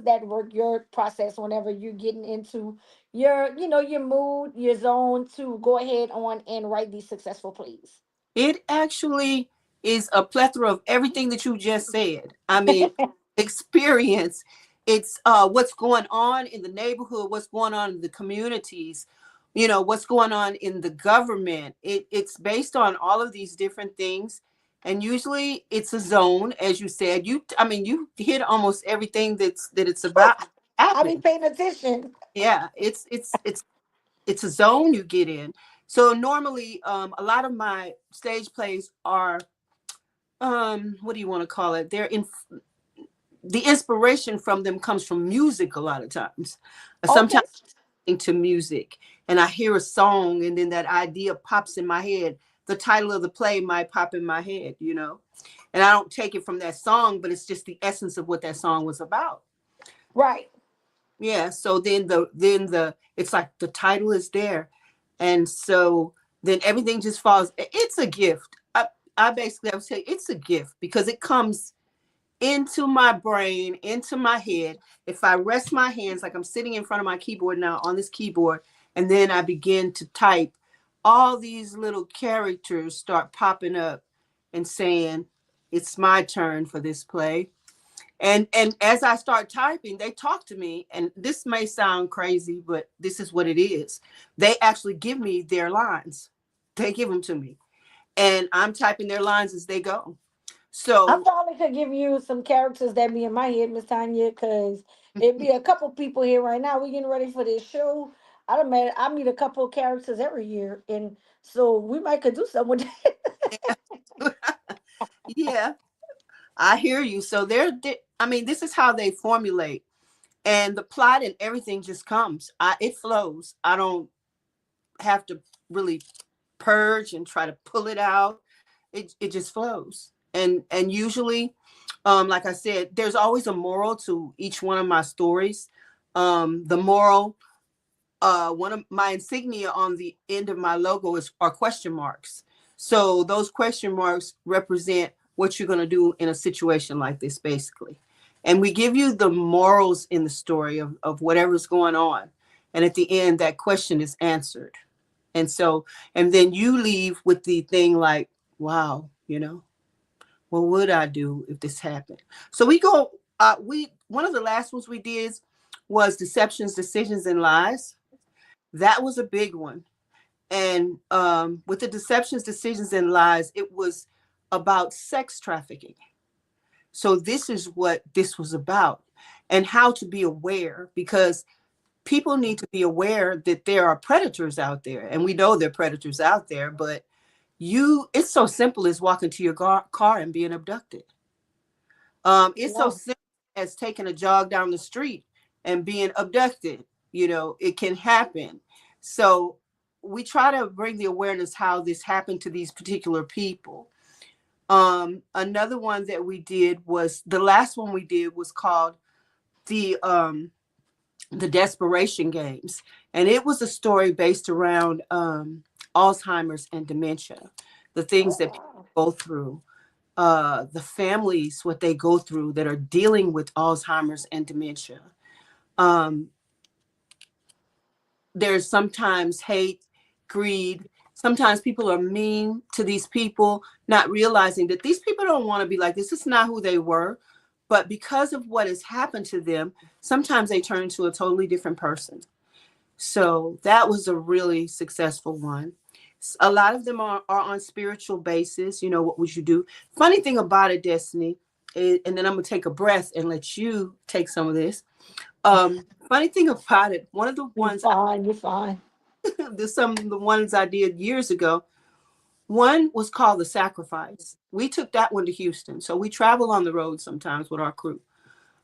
that work, your process, whenever you're getting into your mood, your zone, to go ahead on and write these successful plays? It actually is a plethora of everything that you just said. I mean, experience. It's what's going on in the neighborhood, what's going on in the communities, what's going on in the government. It's based on all of these different things. And usually it's a zone, as you said. You hit almost everything that it's about I be happen. paying attention. Yeah, it's a zone you get in. So normally, a lot of my stage plays are, what do you want to call it? The inspiration from them comes from music a lot of times. Okay. Sometimes into music, and I hear a song, and then that idea pops in my head. The title of the play might pop in my head, and I don't take it from that song, but it's just the essence of what that song was about. Right. Yeah, so then the it's like the title is there, and so then everything just falls. It's a gift. I basically, I would say it's a gift because it comes into my brain, into my head. If I rest my hands, like I'm sitting in front of my keyboard now on this keyboard, and then I begin to type, all these little characters start popping up and saying, "It's my turn for this play." And as I start typing, they talk to me, and this may sound crazy, but this is what it is. They actually give me their lines. They give them to me, and I'm typing their lines as they go. I So probably could give you some characters that be in my head, Miss Tanya, because it'd be a couple people here right now. We getting ready for this show. I meet a couple of characters every year, and so we might could do something with that. yeah, I hear you. So I mean, this is how they formulate, and the plot and everything just comes. It flows. I don't have to really purge and try to pull it out. It just flows. And usually, like I said, there's always a moral to each one of my stories. The moral, one of my insignia on the end of my logo are question marks. So those question marks represent what you're going to do in a situation like this, basically. And we give you the morals in the story of whatever's going on. And at the end, that question is answered. And so, and then you leave with the thing like, wow, what would I do if this happened? So one of the last ones we did was Deceptions, Decisions, and Lies. That was a big one. And with the Deceptions, Decisions, and Lies, it was about sex trafficking. So this is what this was about, and how to be aware, because people need to be aware that there are predators out there, and we know there are predators out there, but it's so simple as walking to your car and being abducted. It's so Yeah. simple as taking a jog down the street and being abducted. It can happen. So we try to bring the awareness how this happened to these particular people. Another one that we did was the last one we did was called the Desperation Games, and it was a story based around Alzheimer's and dementia, the things Oh that people wow. go through, the families, what they go through that are dealing with Alzheimer's and dementia. Um, there's sometimes hate, greed. Sometimes people are mean to these people, not realizing that these people don't want to be like this. It's not who they were. But because of what has happened to them, sometimes they turn into a totally different person. So that was a really successful one. A lot of them are on spiritual basis. What would you do? Funny thing about it, Destiny, and then I'm going to take a breath and let you take some of this. Funny thing about it, one of the You ones, fine, you fine. some of the ones I did years ago, one was called The Sacrifice. We took that one to Houston. So we travel on the road sometimes with our crew.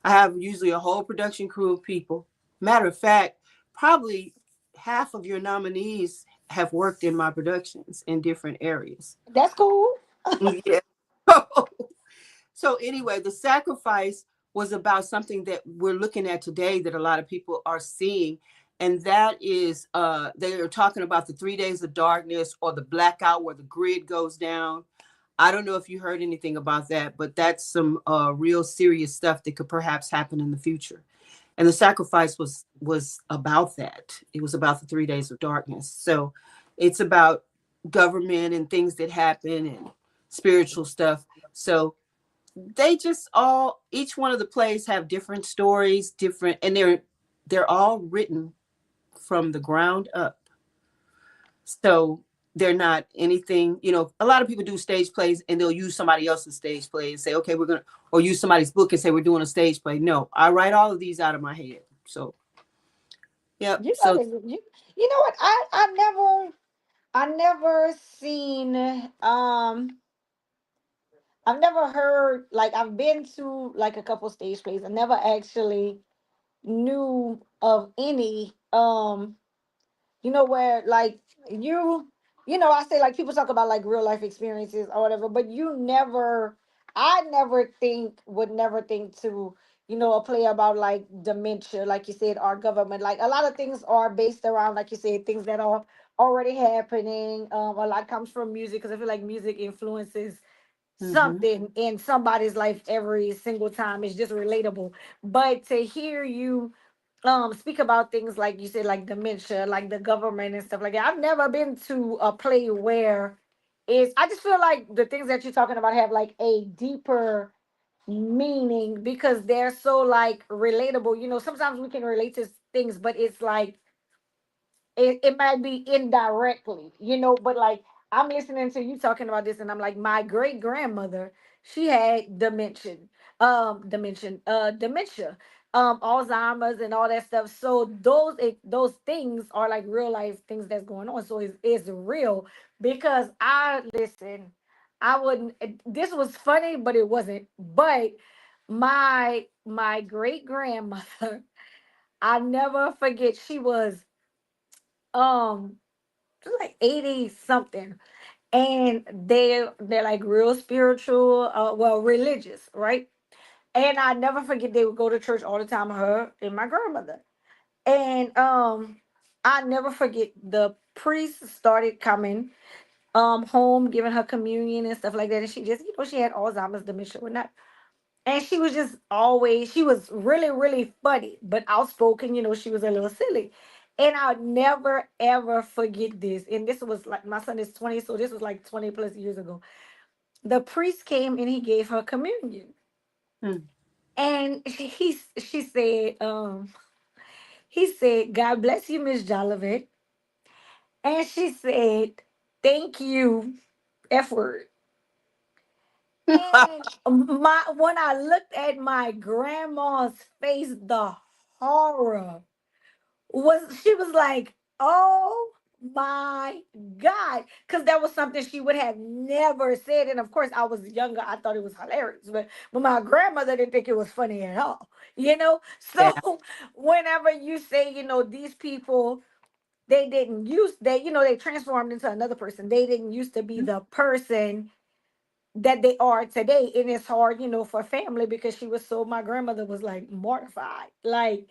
I have usually a whole production crew of people. Matter of fact, probably half of your nominees have worked in my productions in different areas. That's cool. Yeah. So anyway, The Sacrifice was about something that we're looking at today that a lot of people are seeing. and that is they are talking about the 3 days of darkness or the blackout where the grid goes down. I don't know if you heard anything about that, but that's some real serious stuff that could perhaps happen in the future. And the sacrifice was about that. It was about the 3 days of darkness. So it's about government and things that happen and spiritual stuff. So they just all, each one of the plays have different stories, different, and they're all written from the ground up. So they're not anything, a lot of people do stage plays and they'll use somebody else's stage play and say, okay, we're going to, or use somebody's book and say, we're doing a stage play. No, I write all of these out of my head. So, yep. You So, gotta, you know what? I never seen I've never heard, like, I've been to like a couple stage plays. I never actually knew of any where like you I say, like, people talk about like real life experiences or whatever, but I would never think to a play about like dementia, like you said, our government, like a lot of things are based around, like you said, things that are already happening. A lot comes from music, because I feel like music influences hmm, something in somebody's life every single time. It's just relatable. But to hear you speak about things like you said, like dementia, like the government and stuff like that, I've never been to a play where it's I just feel like the things that you're talking about have like a deeper meaning, because they're so like relatable. Sometimes we can relate to things, but it's like it might be indirectly, but like I'm listening to you talking about this, and I'm like, my great grandmother, she had dementia, Alzheimer's and all that stuff. So those things are like real life things that's going on. So it's real, because I listen. I wouldn't. This was funny, but it wasn't. But my great grandmother, I never forget. She was um like 80 something, and they're like real spiritual, well, religious, right? And I never forget, they would go to church all the time, her and my grandmother. And I never forget, the priest started coming home, giving her communion and stuff like that, and she just, she had Alzheimer's, dementia, whatnot. And she was just always, she was really, really funny, but outspoken. She was a little silly. And I'll never, ever forget this. And this was like, my son is 20, so this was like 20 plus years ago. The priest came and he gave her communion. hmm. And he said, God bless you, Miss Jolivet. And she said, thank you, F word. And when I looked at my grandma's face, the horror she was like, oh my God. Because that was something she would have never said. And of course, I was younger. I thought it was hilarious. But my grandmother didn't think it was funny at all. Yeah. So whenever you say, these people, they transformed into another person. They didn't used to be the person that they are today. And it's hard, for family, because my grandmother was like mortified. Like,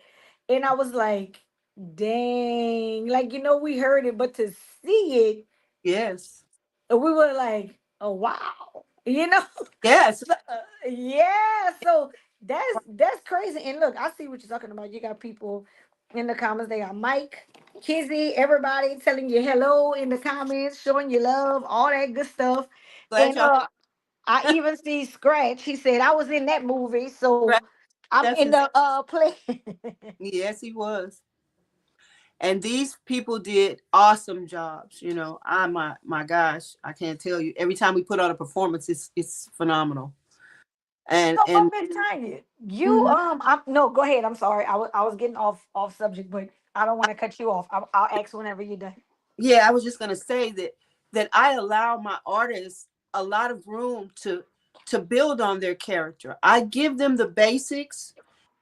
and I was like, dang, like, we heard it, but to see it, Yes. we were like, oh wow, Yes. So, yeah, so that's crazy. And look, I see what you're talking about. You got people in the comments. They got Mike, Kizzy, everybody telling you hello in the comments, showing you love, all that good stuff. Glad And y'all. I even see Scratch. He said I was in that movie, so I'm That's in his. the play. Yes, he was. And these people did awesome jobs. My gosh, I can't tell you. Every time we put on a performance, it's phenomenal. And So, and Miss Tanya, you mhm. no, go ahead. I'm sorry. I was getting off subject, but I don't want to cut you off. I'll ask whenever you're done. Yeah, I was just gonna say that I allow my artists a lot of room to build on their character. I give them the basics,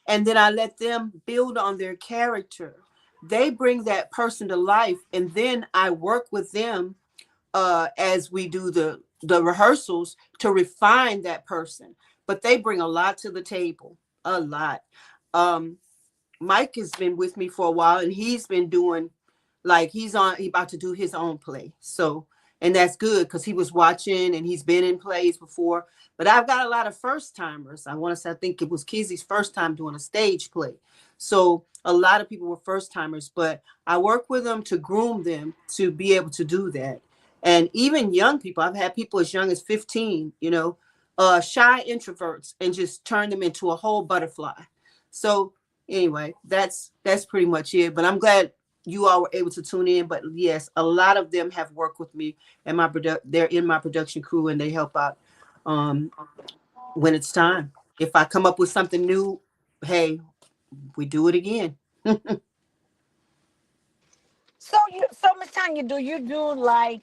and then I let them build on their character. They bring that person to life, and then I work with them as we do the rehearsals to refine that person. But they bring a lot to the table, a lot. Um, Mike has been with me for a while, and he's been doing like he about to do his own play. So, and that's good because he was watching and he's been in plays before. But I've got a lot of first timers. I want to say I think it was Kizzy's first time doing a stage play. So a lot of people were first timers, but I work with them to groom them to be able to do that. And even young people, I've had people as young as 15, shy introverts, and just turn them into a whole butterfly. So anyway, that's pretty much it. But I'm glad you all were able to tune in. But yes, a lot of them have worked with me and they're in my production crew and they help out um when it's time. If I come up with something new, hey, we do it again. So Miss Tanya, do you do like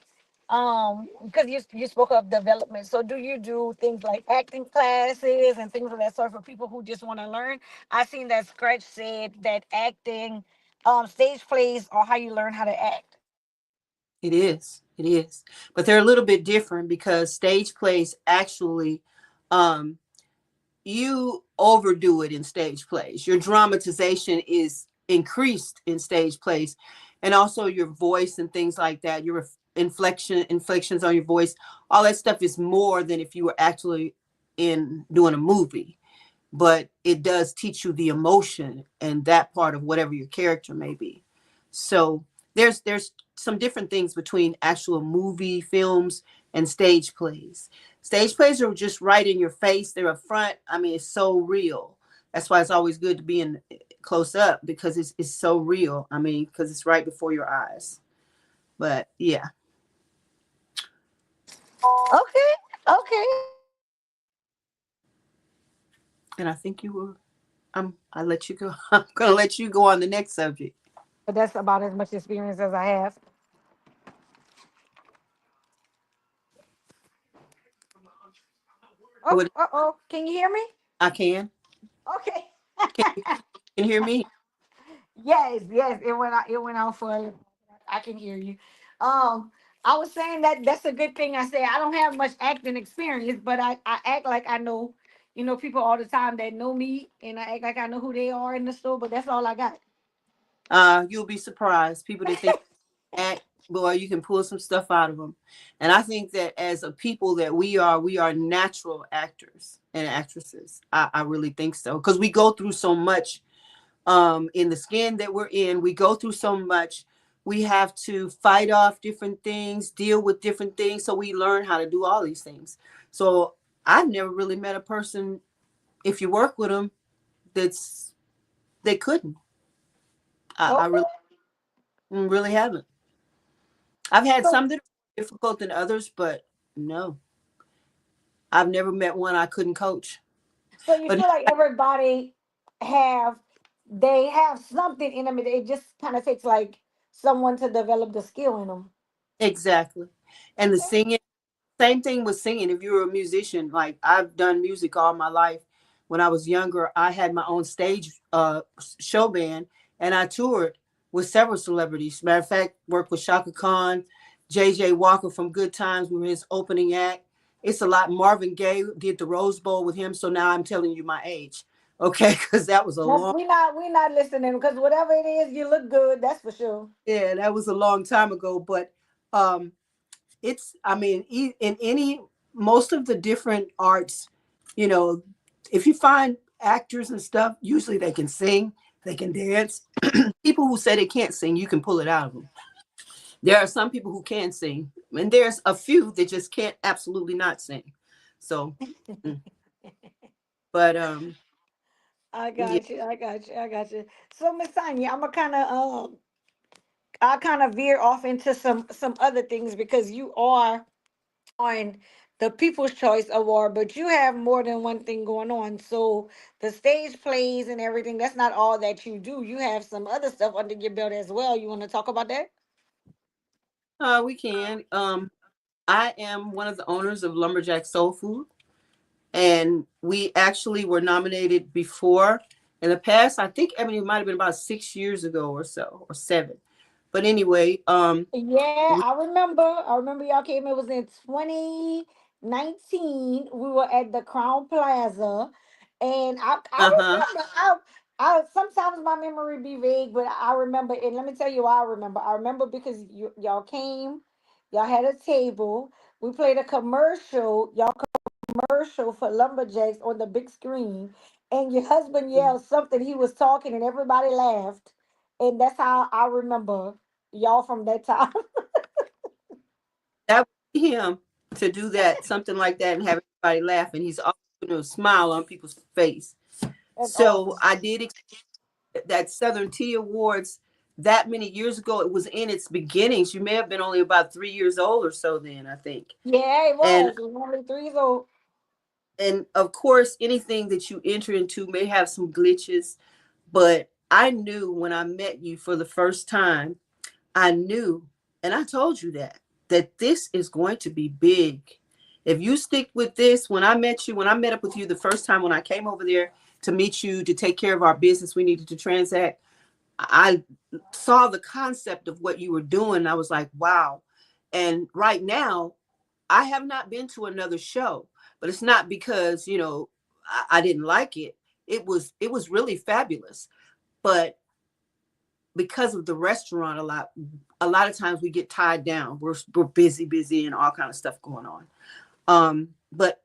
because you spoke of development, so do you do things like acting classes and things of that sort for people who just want to learn? I seen that Scratch said that acting, stage plays are how you learn how to act. It is. It is. But they're a little bit different because stage plays actually um you overdo it in stage plays. Your dramatization is increased in stage plays, and also your voice and things like that. Your inflections on your voice, all that stuff is more than if you were actually in doing a movie. But it does teach you the emotion and that part of whatever your character may be. So there's some different things between actual movie films and stage plays. Stage plays are just right in your face. They're up front. I mean, it's so real. That's why it's always good to be in close up because it's so real. I mean, because it's right before your eyes. But yeah, Okay, okay. and I think you will. I let you go. I'm gonna let you go on the next subject. But that's about as much experience as I have. Oh, What uh-oh. Can you hear me? I can. Okay. Can you can hear me? Yes, yes. It went out for I can hear you. Um, I was saying that that's a good thing. I say I don't have much acting experience, but I act like I know, people all the time that know me, and I act like I know who they are in the store. But that's all I got. You'll be surprised. People that think act, boy, you can pull some stuff out of them. And I think that as a people that we are natural actors and actresses. I really think so because we go through so much in the skin that we're in. We go through so much. We have to fight off different things, deal with different things, so we learn how to do all these things. So I've never really met a person, if you work with them, that's they couldn't. I Okay. really haven't. I've had So, some that are difficult than others, but no, I've never met one I couldn't coach. so you But feel like everybody have they have something in them. It just kind of takes like someone to develop the skill in them. exactly. And the Okay. singing, same thing with singing. If you're a musician, like I've done music all my life. When I was younger, I had my own stage show band and I toured with several celebrities. Matter of fact, worked with Shaka Khan, JJ Walker from Good Times. We were his opening act. It's a lot. Marvin Gaye did the Rose Bowl with him. So now I'm telling you my age. Okay, because that was a That's long we not listening because whatever it is, you look good. That's for sure. yeah, that was a long time ago. But um it's I mean in any most of the different arts, you know, if you find actors and stuff, usually they can sing, they can dance. People who say they can't sing, you can pull it out of them. There are some people who can sing, and there's a few that just can't absolutely not sing. So mm, but I yeah. got you. I got you. I got you. So Miss Tanya, I kind of veer off into some other things because you are on the People's Choice Award, but you have more than one thing going on. So the stage plays and everything, that's not all that you do. You have some other stuff under your belt as well. You want to talk about that? We can. I am one of the owners of Lumberjack Soul Food, and we actually were nominated before in the past. I think I mean it might have been about 6 years ago or so or seven. But anyway, Yeah, we, I remember. I remember y'all came. It was in 2019. We were at the Crown Plaza, and I uh huh. remember. I sometimes my memory be vague, but I remember. And let me tell you why I remember. I remember because y'all came, y'all had a table. We played a commercial. Y'all commercial for lumberjacks on the big screen, and your husband yelled something. He was talking, and everybody laughed, and that's how I remember y'all from that time. That would be him to do that, something like that, and have everybody laugh, and he's always putting a smile on people's face. That's So awesome. I did that Southern Tea Awards that many years ago. It was in its beginnings. You may have been only about 3 years old or so then, I think. Yeah, it And was. It was only 3 years old. of course, anything that you enter into may have some glitches, but I knew when I met you for the first time, I knew, and I told you that this is going to be big. If you stick with this, when I met you, when I met up with you the first time, when I came over there to meet you to take care of our business, we needed to transact. I saw the concept of what you were doing. I was like, wow. And right now, I have not been to another show, but it's not because, I didn't like it. It was really fabulous. But because of the restaurant, a lot of times we get tied down. We're busy, and all kind of stuff going on. But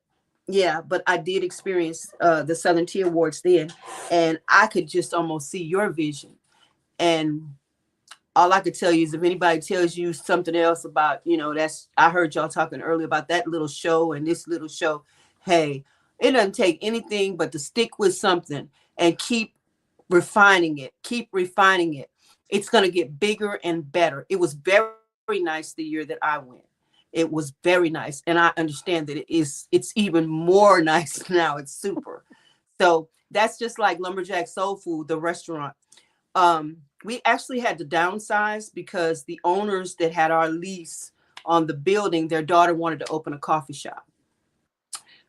yeah, but I did experience the Southern Tea Awards then, and I could just almost see your vision. And all I could tell you is if anybody tells you something else about, that's I heard y'all talking earlier about that little show and this little show. Hey, it doesn't take anything but to stick with something and keep refining it. It's going to get bigger and better. It was very nice the year that I went. It was very nice, and I understand that it's even more nice now. It's super. So that's just like Lumberjack Soul Food, the restaurant. We actually had to downsize because the owners that had our lease on the building, their daughter wanted to open a coffee shop.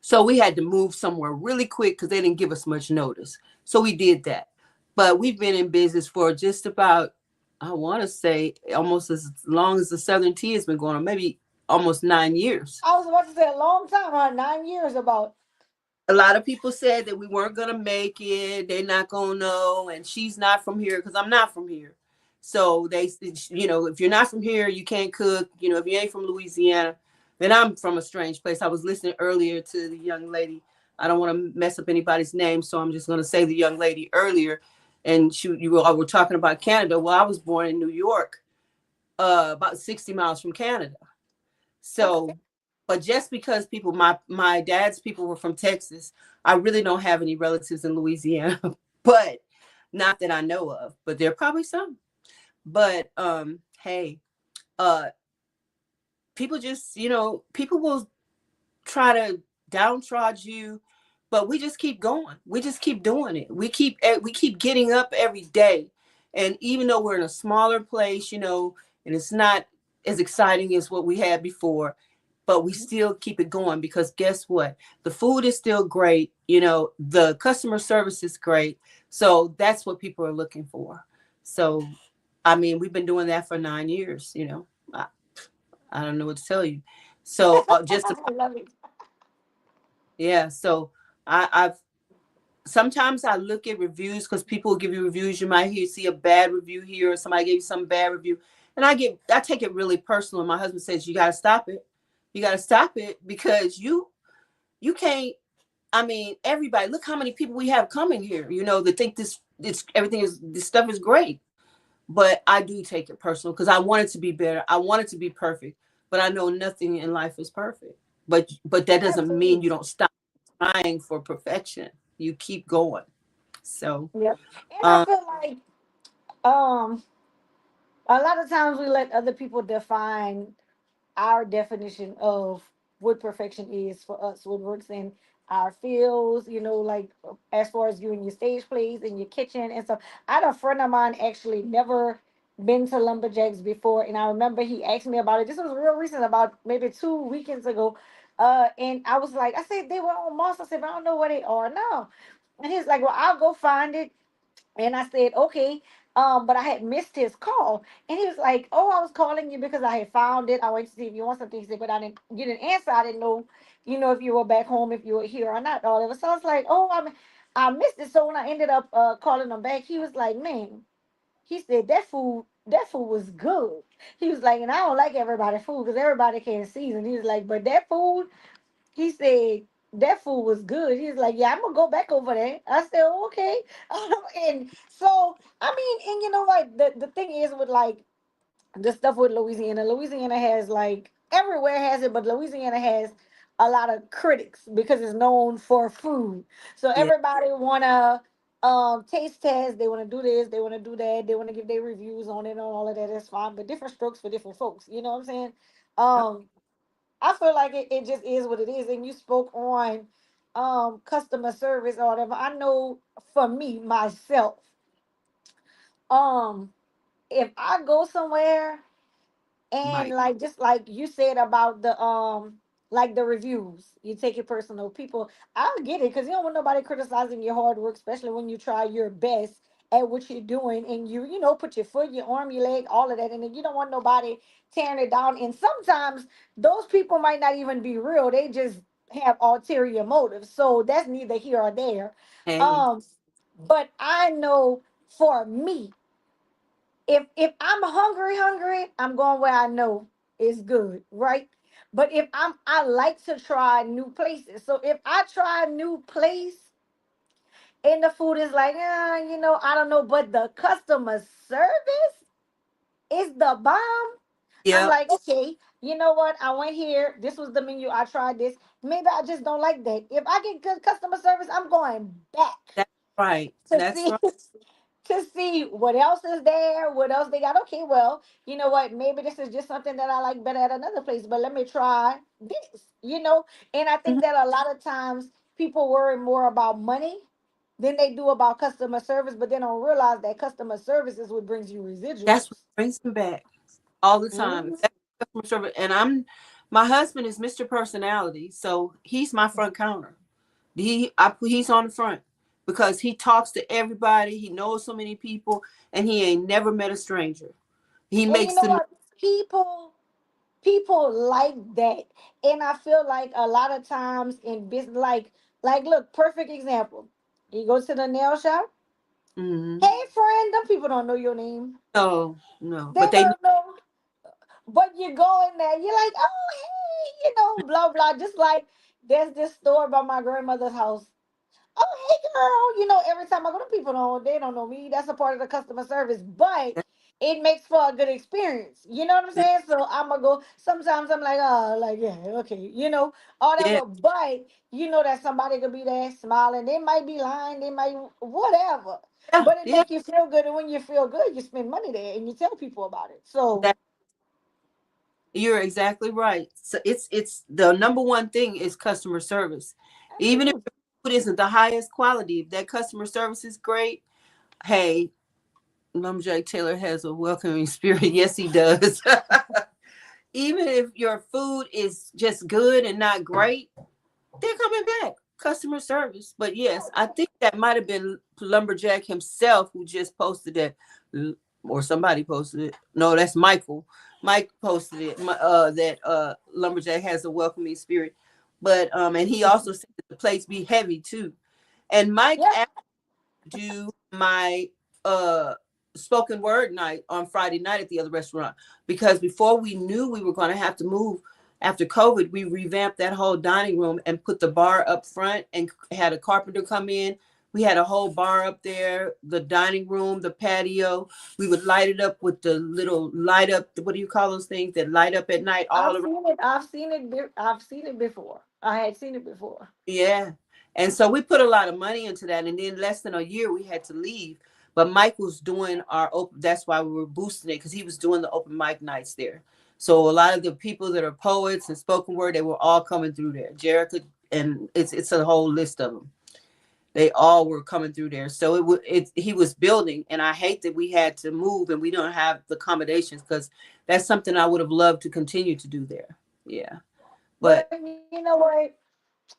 So we had to move somewhere really quick because they didn't give us much notice. So we did that. But we've been in business for just about, I want to say, almost as long as the Southern Tea has been going on, maybe almost 9 years. I was about to say a long time, huh? 9 years about. A lot of people said that we weren't gonna make it. They're not gonna know, and she's not from here because I'm not from here. So if you're not from here, you can't cook. If you ain't from Louisiana, then I'm from a strange place. I was listening earlier to the young lady. I don't want to mess up anybody's name, so I'm just gonna say the young lady earlier, and you all were talking about Canada. Well, I was born in New York, about 60 miles from Canada. Okay. So, but just because my dad's people were from Texas, I really don't have any relatives in Louisiana, but not that I know of, but there are probably some. But hey, uh people just, people will try to downtrod you, but we just keep going. We just keep doing it. We keep getting up every day. And even though we're in a smaller place, and it's not as exciting as what we had before, but we still keep it going because guess what? The food is still great, the customer service is great. So that's what people are looking for. So I mean, we've been doing that for 9 years, I don't know what to tell you. So just I love it. yeah, so I've sometimes I look at reviews because people give you reviews. You might see a bad review here, or somebody gave you some bad review, and I take it really personal. And my husband says you got to stop it. You got to stop it because you can't. I mean, everybody. Look how many people we have coming here. That think this everything is this stuff is great. But I do take it personal because I want it to be better. I want it to be perfect. But I know nothing in life is perfect. But that doesn't mean you Absolutely. don't stop trying for perfection. You keep going. So Yep. And I um feel like um a lot of times we let other people define our definition of what perfection is for us, what works in our fields, like as far as you and your stage plays in your kitchen and stuff. I had a friend of mine actually never been to Lumberjacks before, and I remember he asked me about it. This was real recent, about maybe 2 weekends ago. And I was like, I said they were on Moss. I said, but I don't know where they are now. And he's like, well, I'll go find it. And I said, okay. But I had missed his call. And he was like, oh, I was calling you because I had found it. I went to see if you want something. He said, but you didn't answer. I didn't know, if you were back home, if you were here or not. All of it. So I was like, oh, I missed it. So when I ended up calling him back, he was like, "Man," he said, that food was good." He was like, "And I don't like everybody food because everybody can't season." He was like, "But that food," he said, "that food was good." He was like, "Yeah, I'm gonna go back over there." I said, "Oh, okay." And so I mean, and you know what? The thing is with like the stuff with Louisiana. Louisiana has like everywhere has it, but Louisiana has a lot of critics because it's known for food. So Yeah. everybody wanna taste test, they wanna do this, they wanna do that, they wanna give their reviews on it and all of that. That's fine. But different strokes for different folks. You know what I'm saying? Yep. Um I feel like it just is what it is. And you spoke on customer service or whatever. I know for me, myself, um, if I go somewhere and Mike. like just like you said about the like the reviews, you take it personal. People, I'll get it because you don't want nobody criticizing your hard work, especially when you try your best at what you're doing and you know put your foot, your arm, your leg, all of that, and then you don't want nobody tearing it down. And sometimes those people might not even be real; they just have ulterior motives. So that's neither here or there. Hey. Um, but I know for me, if I'm hungry, I'm going where I know is good, right? But if I like to try new places. So if I try a new place and the food is like, I don't know, but the customer service is the bomb. I'm Yep. like, okay, you know what? I went here. This was the menu. I tried this. Maybe I just don't like that. If I get good customer service, I'm going back That's right. to That's see right. to see what else is there, what else they got. Okay, well, you know what? Maybe this is just something that I like better at another place, but let me try this. And I think Mhm. that a lot of times people worry more about money than they do about customer service, but they don't realize that customer service is what brings you That's what residuals. brings them back all the time. Mhm. That's customer service. And my husband is Mr. Personality, so he's my front counter. He's on the front because he talks to everybody. He knows so many people, and he ain't never met a stranger. He And you makes know them. what? People like that. And I feel like a lot of times in business, like look, perfect example. You go to the nail shop. Mhm. Hey friend, them people don't know your name. No, no, They but they know don't know. But you go in there, you're like, oh hey, blah blah. Just like there's this store by my grandmother's house. Oh hey girl, every time I go to people they don't know me. That's a part of the customer service, but that. it makes for a good experience. You know what I'm saying? So I'm gonna go. Sometimes I'm like, oh, like yeah, okay, Yeah, whatever. But you know that somebody could be there smiling. They might be lying. They might whatever. yeah, But it yeah. make you feel good, and when you feel good, you spend money there and you tell people about it. So That you're exactly right. So it's the number one thing is customer service. Even if absolutely. the food isn't the highest quality, if that customer service is great, hey, Lumberjack Taylor has a welcoming spirit. Yes, he does. Even if your food is just good and not great, they're coming back. Customer service. But yes, I think that might have been Lumberjack himself who just posted that, or somebody posted it. No, that's Michael. Mike posted it. That Lumberjack has a welcoming spirit. But and he also said that the plates be heavy too. And Mike Yeah. do my uh spoken word night on Friday night at the other restaurant because before we knew we were going to have to move after COVID, we revamped that whole dining room and put the bar up front and had a carpenter come in. We had a whole bar up there, the dining room, the patio. We would light it up with the little light up. What do you call those things that light up at night all I've around? seen it. I've seen it before. I had seen it before. Yeah. And so we put a lot of money into that. And then less than a year, we had to leave. But Mike was doing our open, that's why we were boosting it because he was doing the open mic nights there. So a lot of the people that are poets and spoken word, they were all coming through there. Jerica, and it's a whole list of them. They all were coming through there. So he was building, and I hate that we had to move and we don't have the accommodations because that's something I would have loved to continue to do there. Yeah, but But you know what?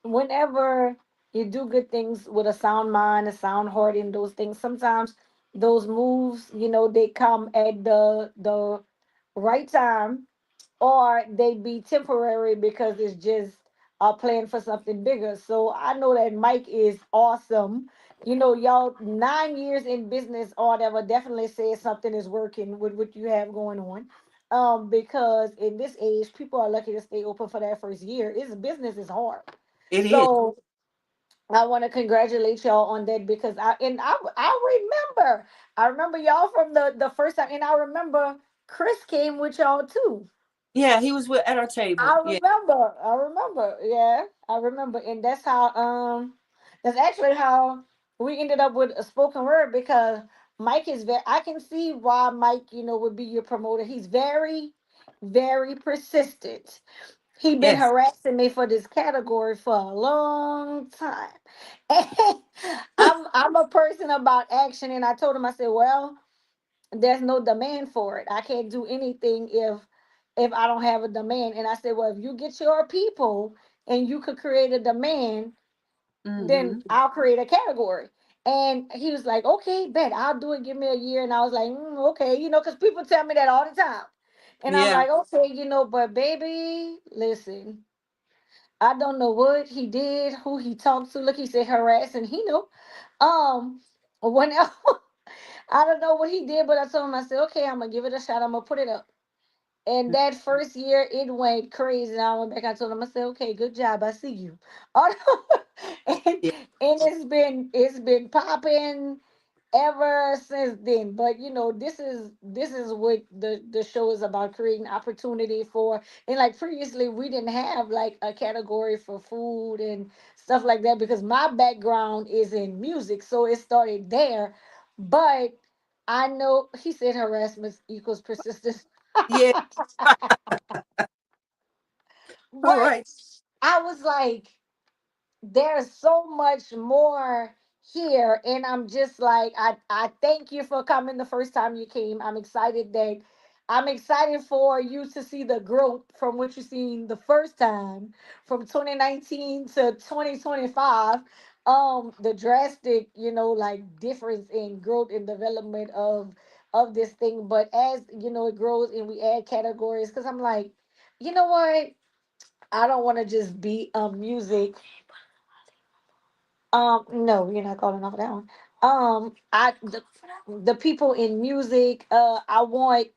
Whenever you do good things with a sound mind, a sound heart, and those things, sometimes those moves, they come at the right time, or they be temporary because it's just are planning for something bigger. So I know that Mike is awesome. You know, y'all 9 years in business or whatever definitely says something is working with what you have going on. Because in this age, people are lucky to stay open for that first year. It's business is hard. It is. So I want to congratulate y'all on that because I remember y'all from the first time, and I remember Chris came with y'all too. Yeah, he was at our table. Yeah. I remember, yeah, I remember, and that's actually how we ended up with a spoken word because Mike is very. I can see why Mike, would be your promoter. He's very, very persistent. He been Yes. harassing me for this category for a long time. And I'm a person about action, and I told him, I said, well, there's no demand for it. I can't do anything if I don't have a demand. And I said, well, if you get your people and you could create a demand, then Mm-hmm. I'll create a category. And he was like, okay, bet I'll do it. Give me a year. And I was like, okay, because people tell me that all the time. And I'm Yeah. like, okay, but baby, listen, I don't know what he did, who he talked to. Look, he said harassing. He know. When I don't know what he did, but I told him, I said, okay, I'm gonna give it a shot. I'm gonna put it up. And that first year, it went crazy. And I went back. I told him, I said, okay, good job. I see you. and, and Yeah. it's been popping ever since then. But this is what the show is about, creating opportunity for. And like previously we didn't have like a category for food and stuff like that because my background is in music, so it started there. But I know he said harassment equals persistence. Yeah. All But right. I was like, there's so much more here, and I'm just like, I thank you for coming the first time you came. I'm excited for you to see the growth from what you seen the first time, from 2019 to 2025. The drastic, like difference in growth and development of this thing. But as it grows and we add categories, because I'm like, you know what, I don't want to just be music. No, you're not calling off that one. The people in music, I want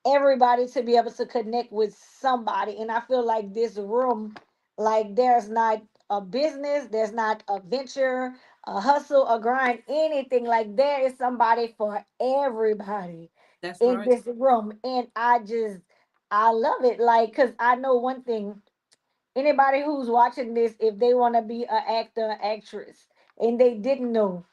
everybody to be able to connect with somebody, and I feel like this room, like there's not a business, there's not a venture, a hustle, a grind, anything. Like there is somebody for everybody That's in right. this room, and I love it. Like, cause I know one thing. Anybody who's watching this, if they want to be an actor, actress, and they didn't know,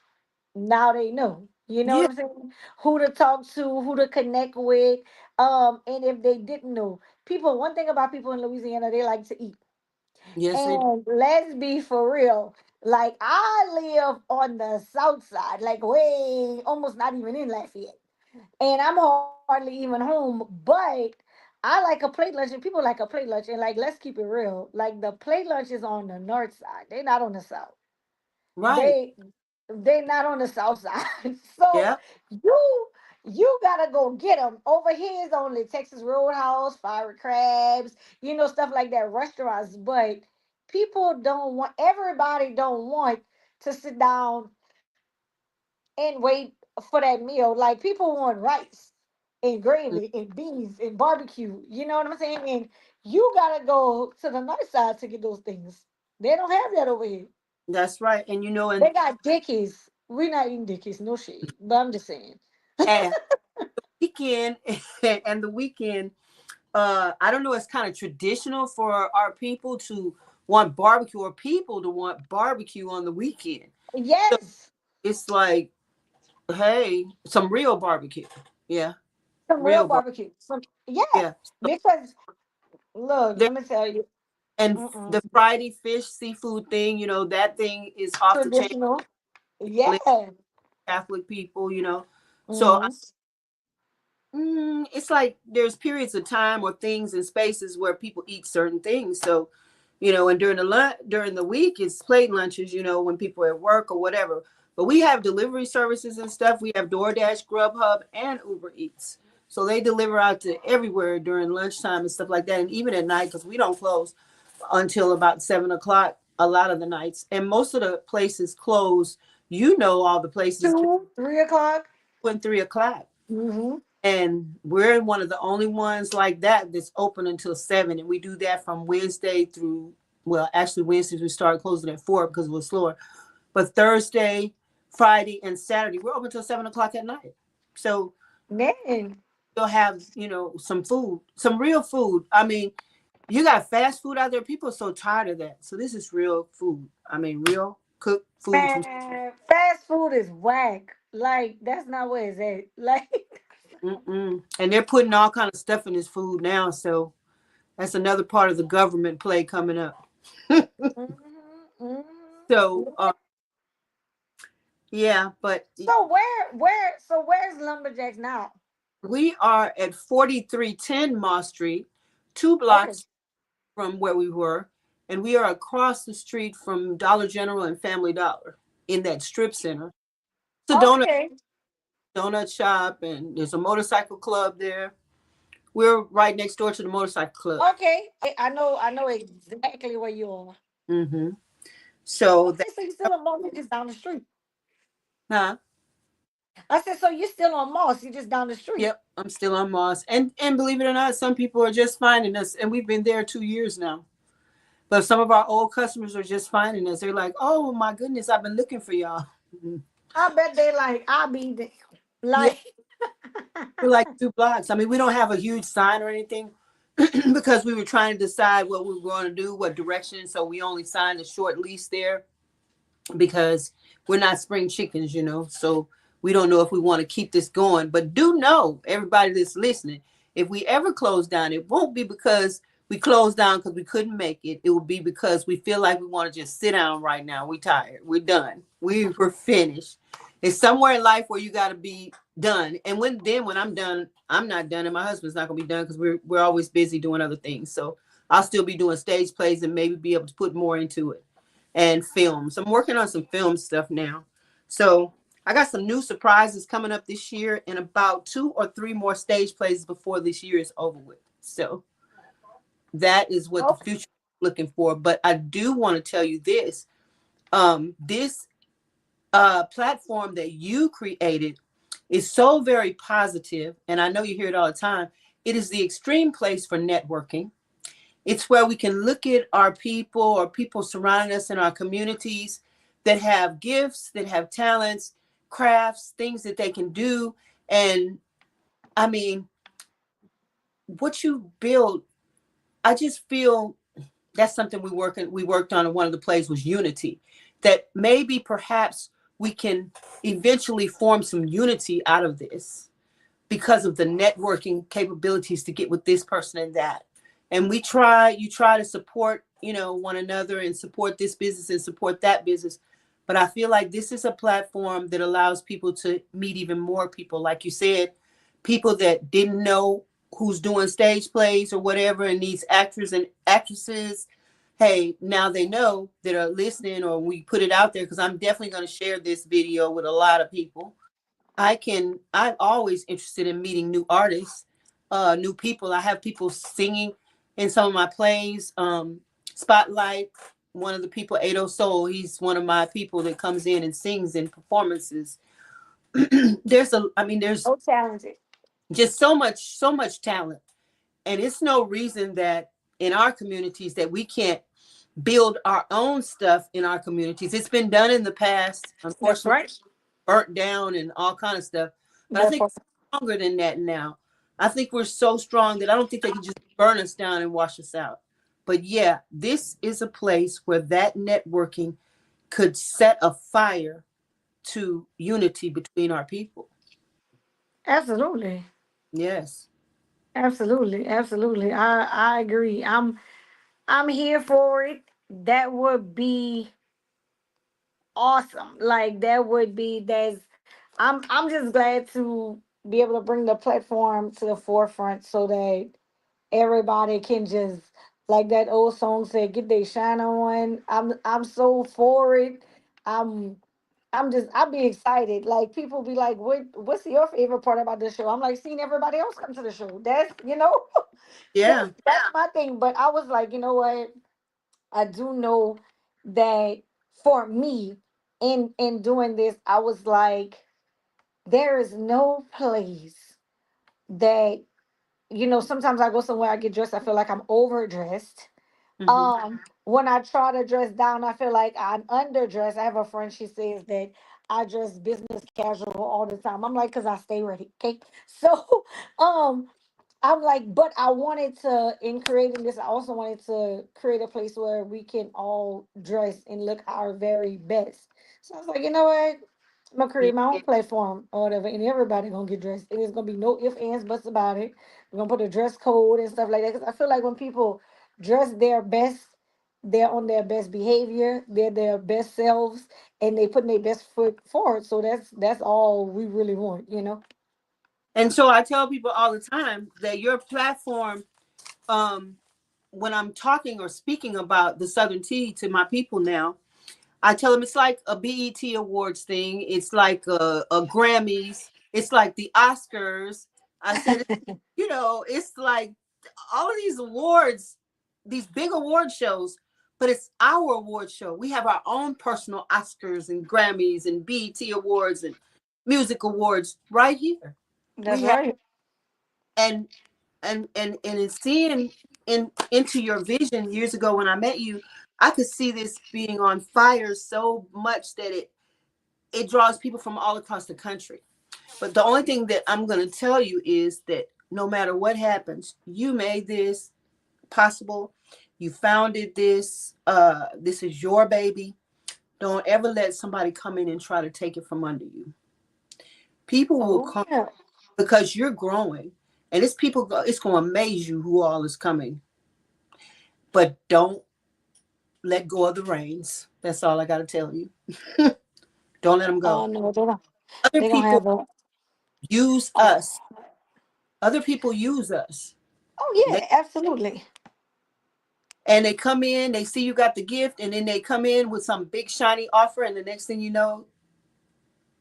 now they know. You know Yeah. what I'm saying? Who to talk to, who to connect with. And if they didn't know, people. One thing about people in Louisiana, they like to eat. Yes, they do. And let's be for real. Like I live on the south side, like way almost not even in Lafayette, and I'm hardly even home. But I like a plate lunch, and people like a plate lunch. And like, let's keep it real. Like the plate lunch is on the north side; they're not on the south. Right. They they not on the south side. So Yeah. you gotta go get them. Over here is only Texas Roadhouse, Fire Crabs, stuff like that, restaurants. But people don't want. Everybody don't want to sit down and wait for that meal. Like people want rice and gravy and beans and barbecue. You know what I'm saying? And you gotta go to the north side to get those things. They don't have that over here. That's right. And They got Dickies. We're not eating Dickies, no shade. But I'm just saying. and weekend and the weekend, I don't know, it's kind of traditional for our people to want barbecue or people to want barbecue on the weekend. So Yes, it's like, hey, some real barbecue. Yeah. some real Real barbecue. Yes, Yeah. because look, There, let me tell you, and mm-mm, the Friday fish seafood thing, that thing is off the chain. traditional. Yeah. Catholic people, So Mm-hmm. it's like there's periods of time or things and spaces where people eat certain things. So, and during the week, it's plate lunches. When people are at work or whatever. But we have delivery services and stuff. We have DoorDash, Grubhub, and Uber Eats. So they deliver out to everywhere during lunchtime and stuff like that, and even at night because we don't close. until about 7 o'clock a lot of the nights. And most of the places close. You know, all the places 2, 3 o'clock. 2 and 3 o'clock. Mm-hmm. And we're one of the only ones like that that's open until 7. And we do that from Wednesday through, well, actually, Wednesdays we start closing at 4 because it was slower. But Thursday, Friday, and Saturday, we're open until 7 o'clock at night. So Man, you'll have, some food, some real food. I mean, you got fast food out there. People are so tired of that. So this is real food. I mean, real cooked food from. man, fast food is whack. Like that's not what it's at. Like, Mm-mm. And they're putting all kind of stuff in this food now. So that's another part of the government play coming up. mm-hmm, So mm-hmm. yeah, but So where's Lumberjacks now? we are at 4310 Moss Street, two Okay, blocks from where we were, and we are across the street from Dollar General and Family Dollar in that strip center. It's a okay, donut shop, and there's a motorcycle club there. We're right next door to the motorcycle club. okay. I know exactly where you are. Hmm. So that, Okay, so you still on Moss? You just down the street. huh? I said, so you still on Moss? You just down the street. Yep, I'm still on Moss, and believe it or not, some people are just finding us, and we've been there 2 years now. But some of our old customers are just finding us. They're like, "Oh my goodness, I've been looking for y'all." Mhm. I bet they like I'll be there. Yeah, Like, we're like 2 blocks. I mean, we don't have a huge sign or anything because we were trying to decide what we were going to do, what direction. So we only signed a short lease there because we're not spring chickens, So we don't know if we want to keep this going. But do know, everybody that's listening, if we ever close down, it won't be because we closed down because we couldn't make it. It will be because we feel like we want to just sit down right now. We're tired. We're done. We're finished. It's somewhere in life where you got to be done. And when I'm done, I'm not done, and my husband's not gonna be done because we're always busy doing other things. So I'll still be doing stage plays and maybe be able to put more into it and films. I'm working on some film stuff now. So I got some new surprises coming up this year and about 2 or 3 more stage plays before this year is over with. So that is what the okay, future is looking for. But I do want to tell you this. This platform that you created is so very positive, and I know you hear it all the time. It is the extreme place for networking. It's where we can look at our people or people surrounding us in our communities that have gifts, that have talents, crafts, things that they can do. And I mean, what you build, I just feel that's something we worked on, and one of the plays was unity. That maybe perhaps we can eventually form some unity out of this because of the networking capabilities to get with this person and that. And you try to support, one another and support this business and support that business. But I feel like this is a platform that allows people to meet even more people. Like you said, people that didn't know who's doing stage plays or whatever, and these actors and actresses, hey, now they know that are listening, or we put it out there because I'm definitely going to share this video with a lot of people. I'm always interested in meeting new artists, new people. I have people singing in some of my plays. Spotlight, one of the people, Ado Soul, he's one of my people that comes in and sings in performances. There's so talented. just so much talent. And it's no reason that in our communities that we can't build our own stuff in our communities. It's been done in the past, That's unfortunately, right. burnt down and all kind of stuff. But I That's think what. we're stronger than that now. I think we're so strong that I don't think they can just burn us down and wash us out. But yeah, this is a place where that networking could set a fire to unity between our people. Absolutely, Yes. absolutely, absolutely. I agree. I'm here for it. That would be awesome. Like that would be that's I'm just glad to be able to bring the platform to the forefront so that everybody can just like that old song said, get their shine on. I'm so for it. I'm I'll be excited. Like people be like, what's your favorite part about the show? I'm like seeing everybody else come to the show. That's Yeah. that's my thing. But I was like, you know what? I do know that for me, in doing this, I was like, there is no place that, sometimes I go somewhere, I get dressed, I feel like I'm overdressed. Hmm. When I try to dress down, I feel like I'm underdressed. I have a friend, she says that I dress business casual all the time. I'm like, because I stay ready. Okay. So um I'm like, but I wanted to, in creating this, I also wanted to create a place where we can all dress and look our very best. So I was like, you know what? I'm gonna Yeah. create my own platform or whatever, and everybody gonna get dressed. And there's gonna be no ifs, ands, buts about it. We're gonna put a dress code and stuff like that. Because I feel like when people dress their best, they're on their best behavior, they're their best selves, and they putting their best foot forward. So that's all we really want. And so I tell people all the time that your platform, um, when I'm talking or speaking about the Southern Tea to my people now, I tell them it's like a BET Awards thing. It's like a Grammys. It's like the Oscars. I said, it's like all of these awards, these big award shows, but it's our award show. We have our own personal Oscars and Grammys and BET Awards and music awards right here. That's We have right. and and in seeing into your vision years ago when I met you, I could see this being on fire so much that it draws people from all across the country. But the only thing that I'm going to tell you is that no matter what happens, you made this possible. You founded this. This is your baby. Don't ever let somebody come in and try to take it from under you. People will Oh come yeah. because you're growing, and it's people. It's going to amaze you who all is coming. But don't let go of the reins. That's all I got to tell you. Don't let them Oh go. no, they don't. Other They gonna people have a. use Oh, us. Other people use us. oh They yeah, absolutely. and they come in, they see you got the gift, and then they come in with some big shiny offer, and the next thing you know,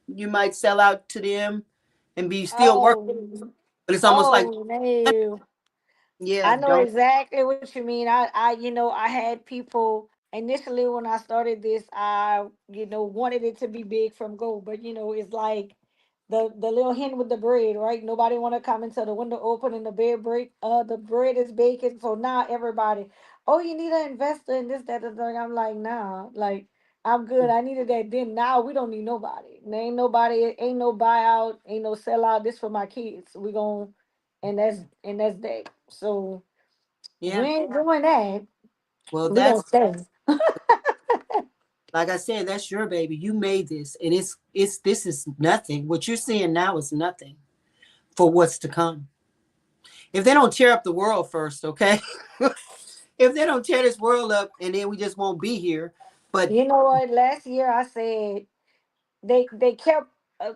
you might sell out to them and be still working. Oh, But it's almost like, oh no. yeah, I know don't. exactly what you mean. I had people initially when I started this. I, wanted it to be big from go, but it's like the little hen with the bread, right? Nobody want to come until the window open and the bread break. The bread is baking, so now everybody, oh, you need an investor in this, that, and I'm like, nah, like I'm good. I needed that then. Now we don't need nobody. There ain't nobody. Ain't no buyout. Ain't no sellout. This for my kids. We gon' and that's that. So we Yeah. ain't doing that. Well, We gonna that's stay. like I said, that's your baby. You made this, and it's this is nothing. What you're seeing now is nothing for what's to come. If they don't tear up the world first, okay? If they don't tear this world up, and then we just won't be here. But You know what? Last year I said they kept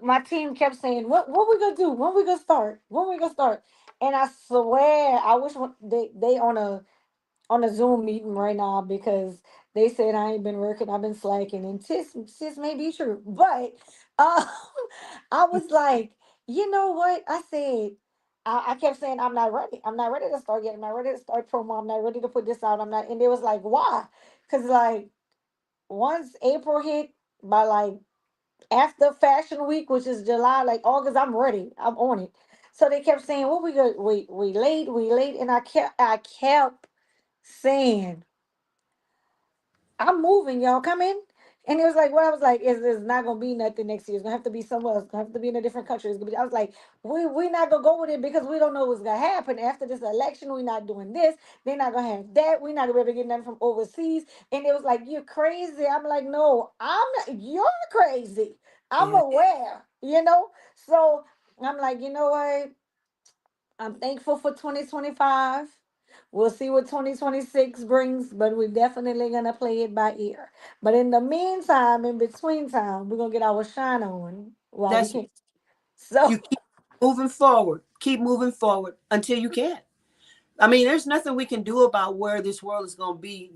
my team kept saying what we gonna do? When we gonna start? When we gonna start? And I swear I wish they on a Zoom meeting right now because they said I ain't been working, I've been slacking, and sis may be true, but uh, I was like, you know what? I said. I kept saying I'm not ready. I'm not ready to start yet. I'm not ready to start promo. I'm not ready to put this out. I'm not. And it was like, why? Because like once April hit, by like after Fashion Week, which is July, like August, I'm ready. I'm on it. So they kept saying, "What we got? We late," and I kept saying, I'm moving, y'all. Come in. And it was like, what I was like, is not gonna be nothing next year. It's gonna have to be somewhere else. It's gonna have to be in a different country. It's gonna be, I was like, we not gonna go with it because we don't know what's gonna happen after this election. We're not doing this. They're not gonna have that. We're not gonna be able to get nothing from overseas. And it was like, you're crazy. I'm like, no, I'm not, you're crazy. I'm yeah, aware. So I'm like, you know what? I'm thankful for 2025. We'll see what 2026 brings, but we're definitely gonna play it by ear. But in the meantime, in between time, we're gonna get our shine on while we that's can. So you keep moving forward. Keep moving forward until you can. I mean, there's nothing we can do about where this world is going to be,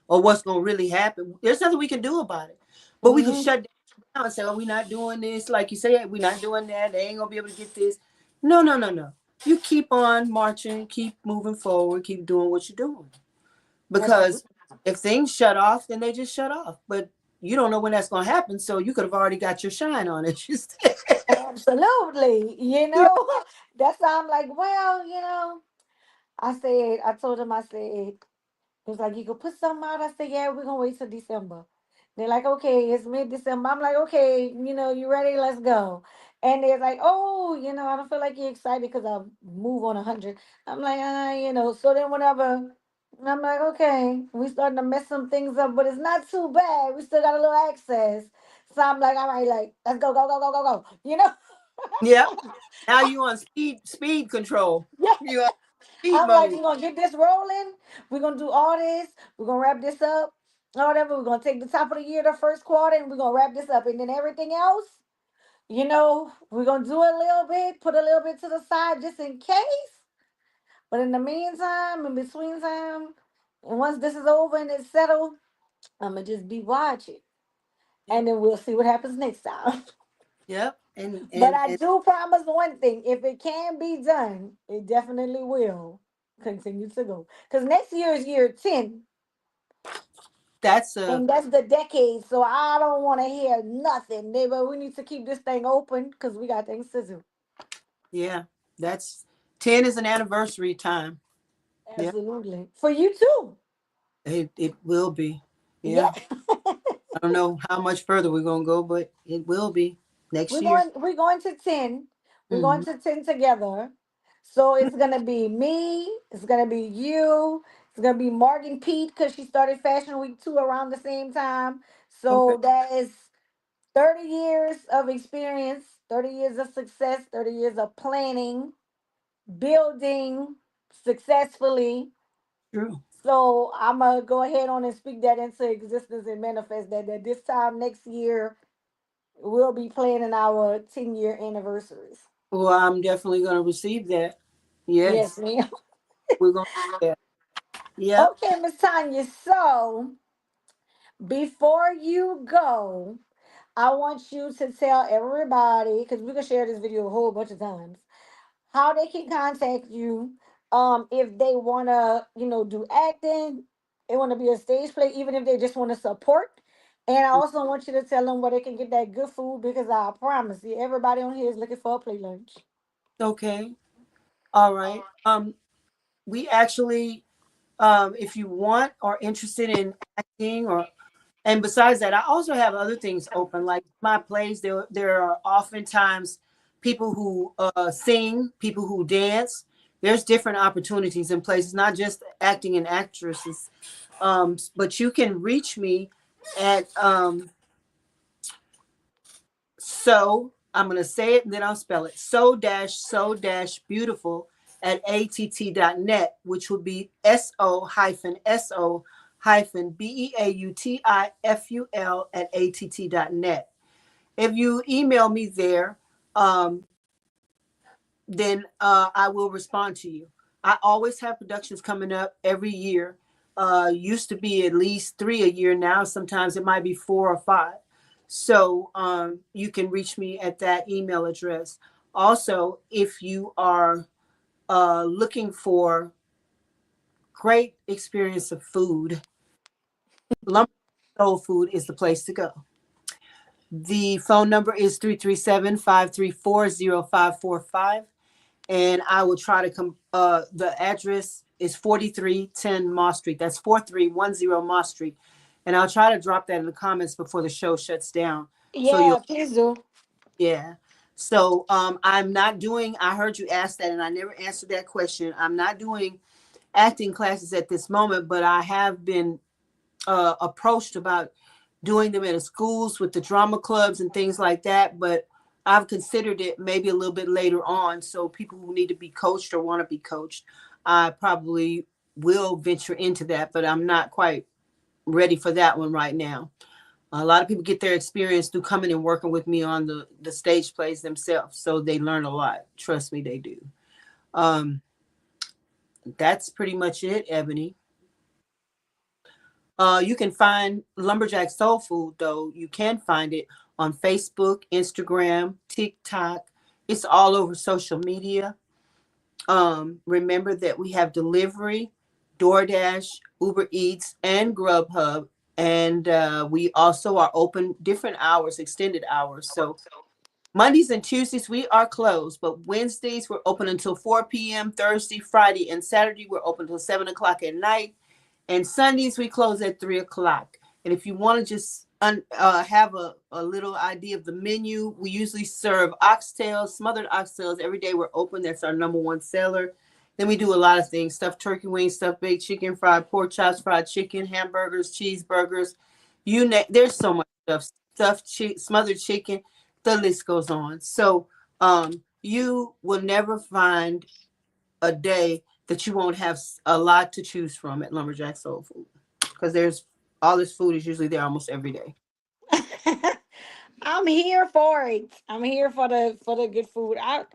or what's going to really happen. There's nothing we can do about it. But we can mhm, shut down and say, oh, we're not doing this. Like you say, we're not doing that. They ain't going to be able to get this. No, no, no, no. You keep on marching, keep moving forward, keep doing what you're doing. that's Because true. If things shut off, then they just shut off. But you don't know when that's going to happen, so you could have already got your shine on it. Absolutely. Yeah. That's why I'm like, well, I told him, I said, it was like, you could put something out. I said, yeah, we're going to wait till December. They're like, okay, it's mid December. I'm like, okay, you ready? Let's go. And they're like, oh, I don't feel like you're excited because I move on 100. I'm like, so then whenever, I'm like, okay, we starting to mess some things up, but it's not too bad. We still got a little access. So I'm like, all right, like, let's go, go, go, go, go, go. Yep. Now you on speed control. Yeah. You on speed I'm like, mode. we're gonna get this rolling. We're gonna do all this. We're gonna wrap this up. Or whatever. We're gonna take the top of the year, the first quarter, and we're gonna wrap this up. And then everything else, we're gonna do a little bit, put a little bit to the side just in case. But in the meantime, in between time, and once this is over and it's settled, I'm gonna just be watching. Yep. And then we'll see what happens next time. Yep. And But and I and do promise one thing: if it can be done, it definitely will continue to go. Because next year is year 10, that's a and that's the decade. So I don't want to hear nothing. But we need to keep this thing open because we got things to do. yeah. That's 10 is an anniversary time. Yeah. Absolutely. For you too. It will be. Yeah. Yeah. I don't know how much further we're gonna go, but it will be next We're year. going we're going to 10. We're going Hmm. to 10 together. So it's gonna be me, it's gonna be you, it's gonna be Morgan Pete because she started Fashion Week 2 around the same time. Okay. So that is 30 years of experience, 30 years of success, 30 years of planning, building successfully. True. So I'm gonna go ahead on and speak that into existence and manifest that this time next year we'll be planning our 10-year anniversaries. Well, I'm definitely gonna receive that. Yes, Yes. ma'am. We're gonna do that. Yep. Okay, Miss Tanya. So before you go, I want you to tell everybody, because we can share this video a whole bunch of times, how they can contact you. If they wanna, do acting, they wanna be a stage play, even if they just want to support. And I also want you to tell them where they can get that good food because I promise you, everybody on here is looking for a play lunch. Okay. All right. We actually, if you want or interested in acting or and besides that, I also have other things open. Like my plays, there are oftentimes people who sing, people who dance. There's different opportunities in places, not just acting and actresses. But you can reach me at so I'm gonna say it and then I'll spell it. So beautiful at att.net, which would be so hyphen beautiful at att.net. If you email me there, um, then I will respond to you. I always have productions coming up every year. Used to be at least 3 a year. Now sometimes it might be 4 or 5. So you can reach me at that email address. Also, if you are looking for great experience of food, Lumber Soul Food is the place to go. The phone number is 337-534-0545. And I will try to come. The address is 4310 Moss Street. That's 4310 Moss Street. And I'll try to drop that in the comments before the show shuts down. So Yeah, you'll, please do. yeah. So I'm not doing, I heard you ask that and I never answered that question. I'm not doing acting classes at this moment, but I have been approached about doing them in the schools with the drama clubs and things like that. But I've considered it maybe a little bit later on. So people who need to be coached or want to be coached, I probably will venture into that, but I'm not quite ready for that one right now. A lot of people get their experience through coming and working with me on the stage plays themselves. So they learn a lot. Trust me, they do. Um, that's pretty much it, Ebony. You can find Lumberjack Soul Food, though. You can find it on Facebook, Instagram, TikTok. It's all over social media. Remember that we have delivery DoorDash, Uber Eats, and Grubhub. And we also are open different hours, extended hours. So Mondays and Tuesdays we are closed, but Wednesdays we're open until 4 p.m. Thursday, Friday, and Saturday we're open until 7 o'clock at night. And Sundays we close at 3 o'clock. And if you want to just have a little idea of the menu, we usually serve oxtails, smothered oxtails every day we're open. That's our number one seller. Then we do a lot of things: stuffed turkey wings, stuffed baked chicken, fried pork chops, fried chicken, hamburgers, cheeseburgers. There's so much stuff. Smothered chicken. The list goes on. So you will never find a day that you won't have a lot to choose from at Lumberjack Soul Food, because there's all this food is usually there almost every day. I'm here for it. I'm here for the good food. I've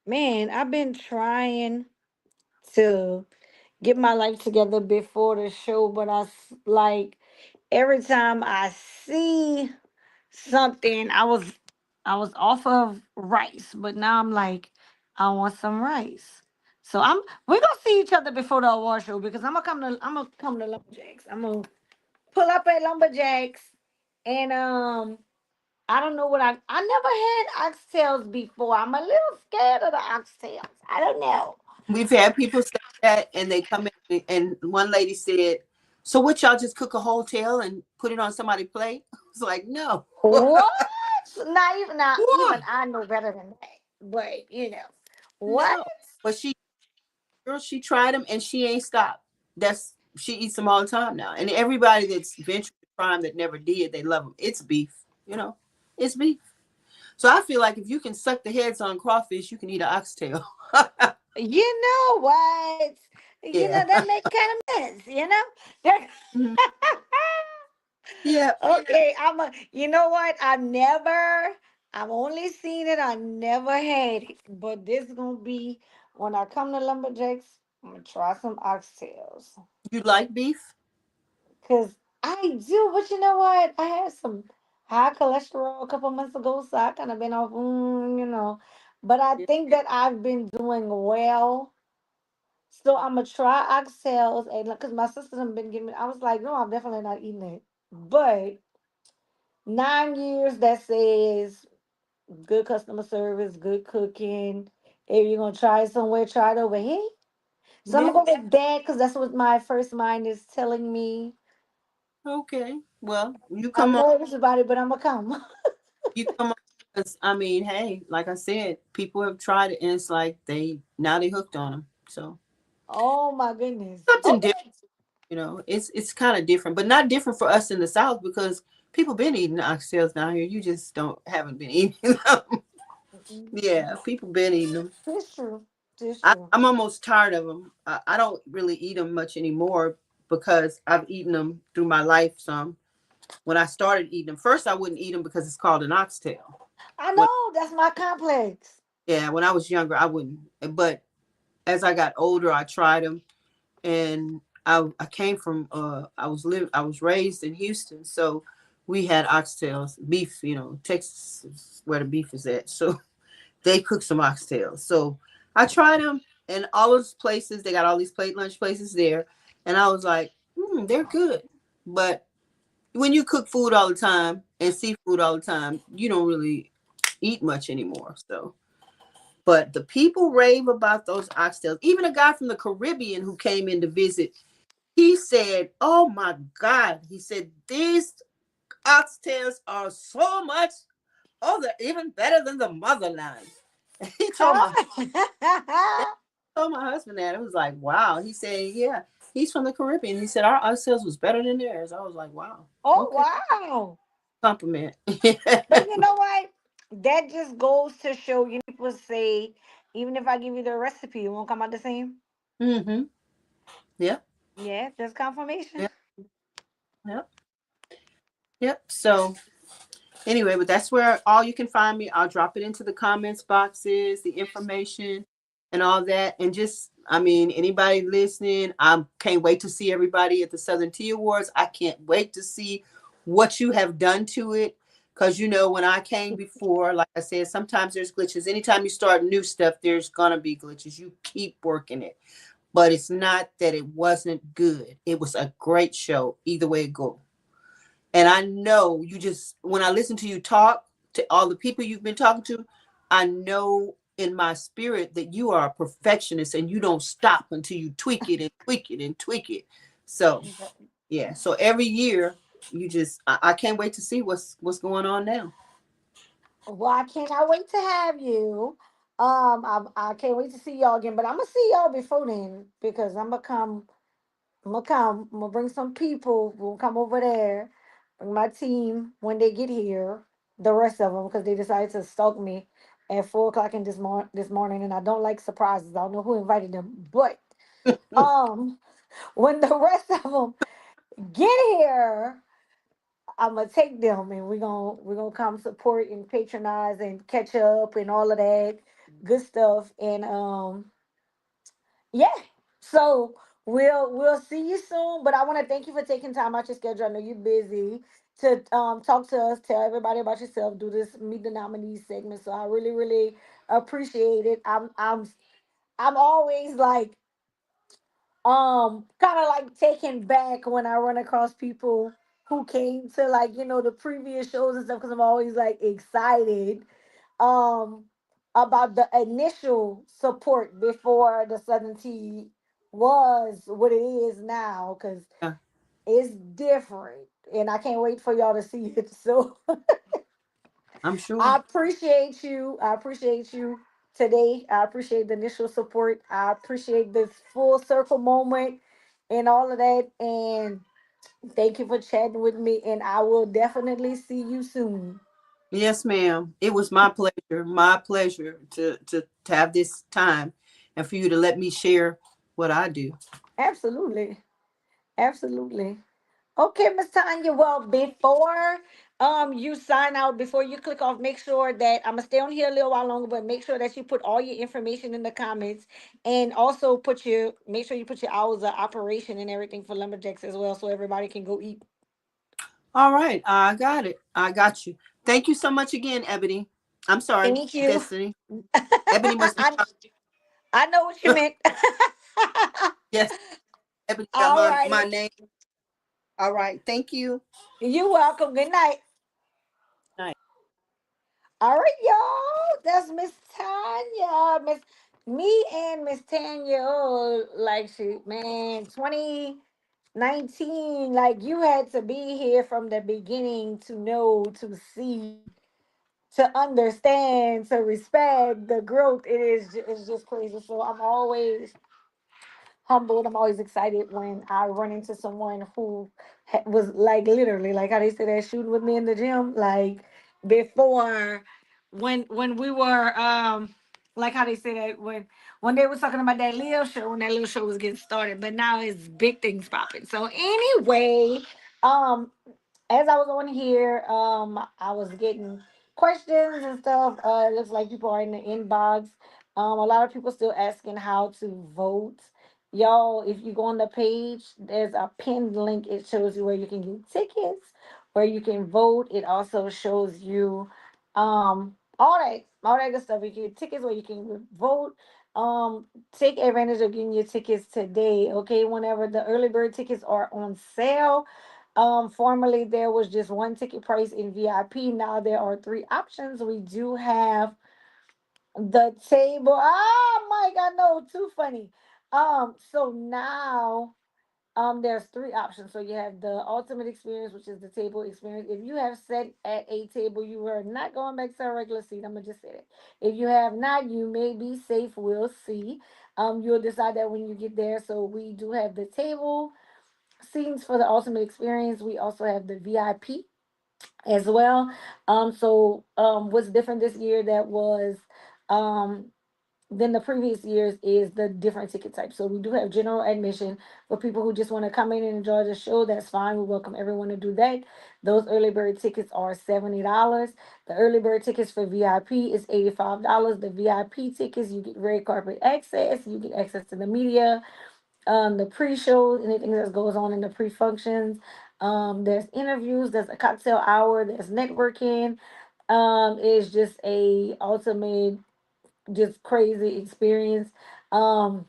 been trying to get my life together before the show, but like every time I see something, I was off of rice, but now I'm like, I want some rice. So we're gonna see each other before the award show because I'm gonna come to Lumberjacks. I'm gonna pull up at Lumberjacks and I don't know what I never had oxtails before. I'm a little scared of the oxtails. I don't know. We've had people say that, and they come in, and one lady said, "So what? Y'all just cook a whole tail and put it on somebody's plate?" I was like, "No, What? Not even what? I know better than that. But what? No." But she tried them and she ain't stopped. She eats them all the time now, and everybody that's ventured to try them that never did, they love them. It's beef, it's beef. So I feel like if you can suck the heads on crawfish, you can eat an oxtail. You know what? Yeah. That make kind of sense. That- Mhm. Yeah. okay, You know what? I've only seen it. I never had it. But this gonna be when I come to Lumberjacks. I'm gonna try some oxtails. You like beef? Cause I do, but you know what? I had some high cholesterol a couple months ago, so I kind of been off, But I Yeah. think that I've been doing well, so I'm gonna try oxtails, and because my sister done been giving me, I was like, no, I'm definitely not eating it. But 9 years that says good customer service, good cooking. If you're gonna try it somewhere, try it over here. So I'm Yeah. gonna go with that because that's what my first mind is telling me. Okay. Well, you I'm come on. nervous about it, but I'm gonna come. You come on. 'Cause, I mean, hey, like I said, people have tried it, and it's like they hooked on them. So Oh my goodness. something different. Okay. It's kind of different, but not different for us in the South because people been eating oxtails down here. You just don't haven't been eating them. Yeah, people been eating them. This true. This true. I'm almost tired of them. I don't really eat them much anymore because I've eaten them through my life some. When I started eating them, first I wouldn't eat them because it's called an oxtail. I When know that's my complex. Yeah, when I was younger, I wouldn't. But as I got older, I tried them, and I came from I was raised in Houston, so we had oxtails, beef. Texas is where the beef is at, so they cook some oxtails. So I tried them, and all those places they got all these plate lunch places there, and I was like, they're good. But when you cook food all the time and seafood all the time, you don't really eat much anymore. So, but the people rave about those oxtails. Even a guy from the Caribbean who came in to visit, he said, "Oh my God," he said, "these oxtails are so much. Oh, they're even better than the motherland." He told my husband that. It was like, wow. He said, yeah, he's from the Caribbean. He said our ourselves was better than theirs. I was like, wow, Oh okay, wow. compliment. But you know what? That just goes to show people say, even if I give you the recipe, it won't come out the same. Mm-hmm. Yep. Yeah, just confirmation. Yep. Yep. Yep. So anyway, but that's where all you can find me. I'll drop it into the comments boxes, the information and all that. And just, I mean, anybody listening, I can't wait to see everybody at the Southern Tea Awards. I can't wait to see what you have done to it. Because, when I came before, like I said, sometimes there's glitches. Anytime you start new stuff, there's going to be glitches. You keep working it. but it's not that it wasn't good. It was a great show, either way it go. And I know you just, when I listen to you talk to all the people you've been talking to, I know in my spirit that you are a perfectionist and you don't stop until you tweak it and tweak it and tweak it. So yeah. So every year you just, I can't wait to see what's going on now. Well, I cannot wait to have you. I can't wait to see y'all again, but I'm gonna see y'all before then because I'm gonna come. I'm gonna come. I'm gonna bring some people. We'll come over there. Bring my team when they get here. The rest of them because they decided to stalk me at 4 o'clock in this morning, and I don't like surprises. I don't know who invited them, but um, when the rest of them get here, I'm gonna take them, and we're gonna come support and patronize and catch up and all of that good stuff. And yeah. So we'll see you soon. But I want to thank you for taking time out your schedule. I know you're busy to talk to us, tell everybody about yourself, do this meet the nominees segment. So I really, really appreciate it. I'm always like kind of like taken back when I run across people who came to like, the previous shows and stuff because I'm always like excited um about the initial support before the Southern Tea was what it is now because Yeah, it's different and I can't wait for y'all to see it. So I'm I sure. appreciate you. I appreciate you today. I appreciate the initial support. I appreciate this full circle moment and all of that. And thank you for chatting with me. And I will definitely see you soon. Yes, ma'am. It was my pleasure to have this time and for you to let me share what I do. Absolutely. Absolutely. Okay, Miss Tanya. Well, before you sign out, before you click off, make sure that I'm gonna stay on here a little while longer, but make sure that you put all your information in the comments and also make sure you put your hours of operation and everything for lumberjacks as well, so everybody can go eat. All right, I got it. I got you. Thank you so much again, Ebony. I'm sorry, Thank you. Destiny. Ebony must be I I know what you meant. yes. Ebony got All my righty. name. All right. Thank you. You're welcome. Good night. Night. All right, y'all. That's Miss Tanya. Me and Miss Tanya. Oh, like she, man, 2019. Like you had to be here from the beginning to know, to see, to understand, to respect the growth. It's just crazy. So I'm always humbled. I'm always excited when I run into someone who was like literally like how they say that shooting with me in the gym. Like before, when we were like how they say that when they was talking about that Leo show when that little show was getting started, but now it's big things popping. So anyway, um as I was on here, I was getting questions and stuff. It looks like people are in the inbox. A lot of people still asking how to vote. Y'all, if you go on the page, there's a pinned link. It shows you where you can get tickets, where you can vote. It also shows you all that good stuff. You can get tickets where you can vote. Take advantage of getting your tickets today. Okay, whenever the early bird tickets are on sale. Formerly there was just one ticket price in VIP. Now there are three options. We do have the table. Oh my God, no, too funny. So now there's three options. So you have the ultimate experience, which is the table experience. If you have sat at a table, you are not going back to a regular seat. I'm gonna just say that. If you have not, you may be safe. We'll see. You'll decide that when you get there. So we do have the table scenes for the ultimate experience. We also have the VIP as well. What's different this year that was um than the previous years is the different ticket types. So we do have general admission for people who just want to come in and enjoy the show. That's fine. We welcome everyone to do that. Those early bird tickets are $70. The early bird tickets for VIP is $85. The VIP tickets, you get red carpet access. You get access to the media, the pre-shows, anything that goes on in the pre-functions. There's interviews, there's a cocktail hour, there's networking. It's just a ultimate, just crazy experience. Um,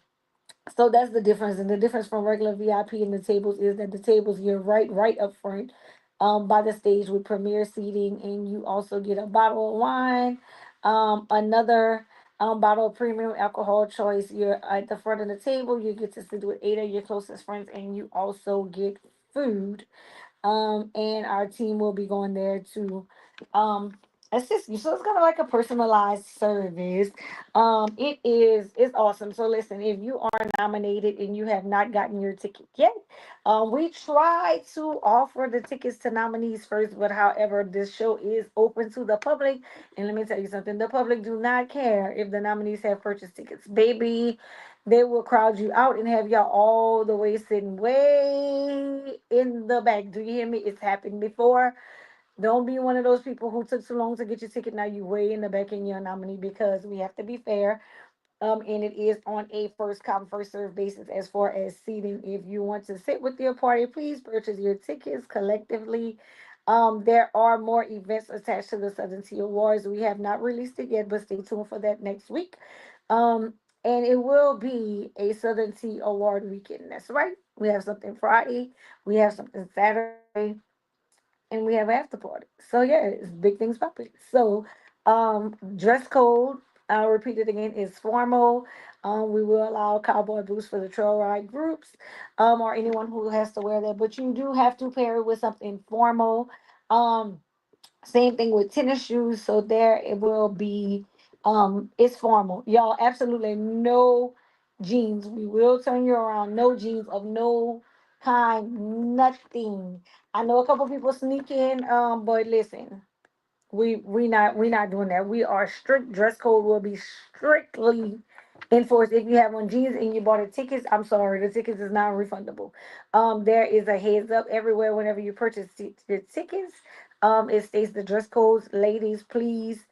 So that's the difference. And the difference from regular VIP and the tables is that the tables you're right up front by the stage with premier seating, and you also get a bottle of wine, another bottle of premium alcohol choice. You're at the front of the table, you get to sit with eight of your closest friends, and you also get food, and our team will be going there to um assist you. So it's kind of like a personalized service. It's awesome. So listen, if you are nominated and you have not gotten your ticket yet, we try to offer the tickets to nominees first, but however, this show is open to the public. And let me tell you something, the public do not care if the nominees have purchased tickets. Baby, they will crowd you out and have y'all all the way sitting way in the back. Do you hear me? It's happened before. Don't be one of those people who took so long to get your ticket. Now you way in the back in your nominee, because we have to be fair. And it is on a first come, first serve basis as far as seating. If you want to sit with your party, please purchase your tickets collectively. There are more events attached to the Southern Tea Awards. We have not released it yet, but stay tuned for that next week. And it will be a Southern Tea Award weekend. That's right. We have something Friday, we have something Saturday, and we have after party. So yeah, it's big things popping. So dress code, I'll repeat it again, is formal. We will allow cowboy boots for the trail ride groups, or anyone who has to wear that, but you do have to pair it with something formal. Um, Same thing with tennis shoes. So there it will be, it's formal. Y'all, absolutely no jeans. We will turn you around. No jeans of no kind, nothing. I know a couple people sneak in, but listen, we not doing that. We are strict. Dress code will be strictly enforced. If you have on jeans and you bought a tickets, I'm sorry, the tickets is not refundable. There is a heads up everywhere whenever you purchase the tickets. It states the dress codes. Ladies, please,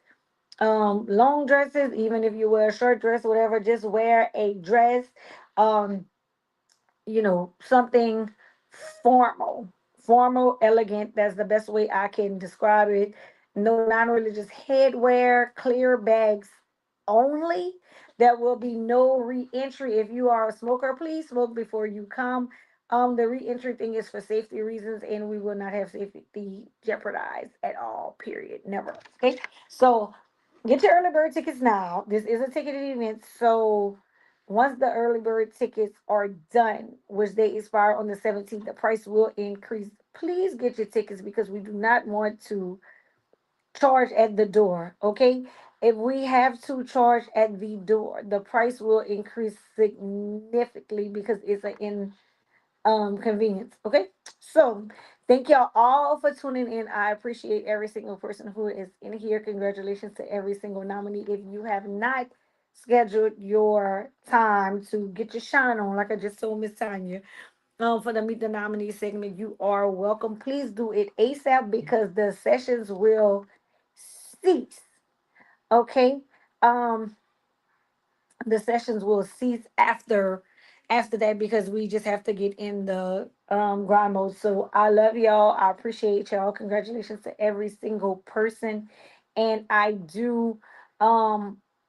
long dresses, even if you wear a short dress, whatever, just wear a dress. Um, something formal, elegant. That's the best way I can describe it. No non-religious headwear, clear bags only. There will be no re-entry. If you are a smoker, please smoke before you come. The re-entry thing is for safety reasons, and we will not have safety jeopardized at all. Period. Never. Okay. So get your early bird tickets now. This is a ticketed event, so once the early bird tickets are done, which they expire on the 17th, the price will increase. Please get your tickets because we do not want to charge at the door. Okay. If we have to charge at the door, the price will increase significantly because it's an convenience. Okay. So thank y'all all for tuning in. I appreciate every single person who is in here. Congratulations to every single nominee. If you have not scheduled your time to get your shine on, like I just told Miss Tanya, for the Meet the Nominee segment, you are welcome. Please do it ASAP because the sessions will cease. Okay. Um, the sessions will cease after that because we just have to get in the grind mode. So I love y'all. I appreciate y'all. Congratulations to every single person. And I do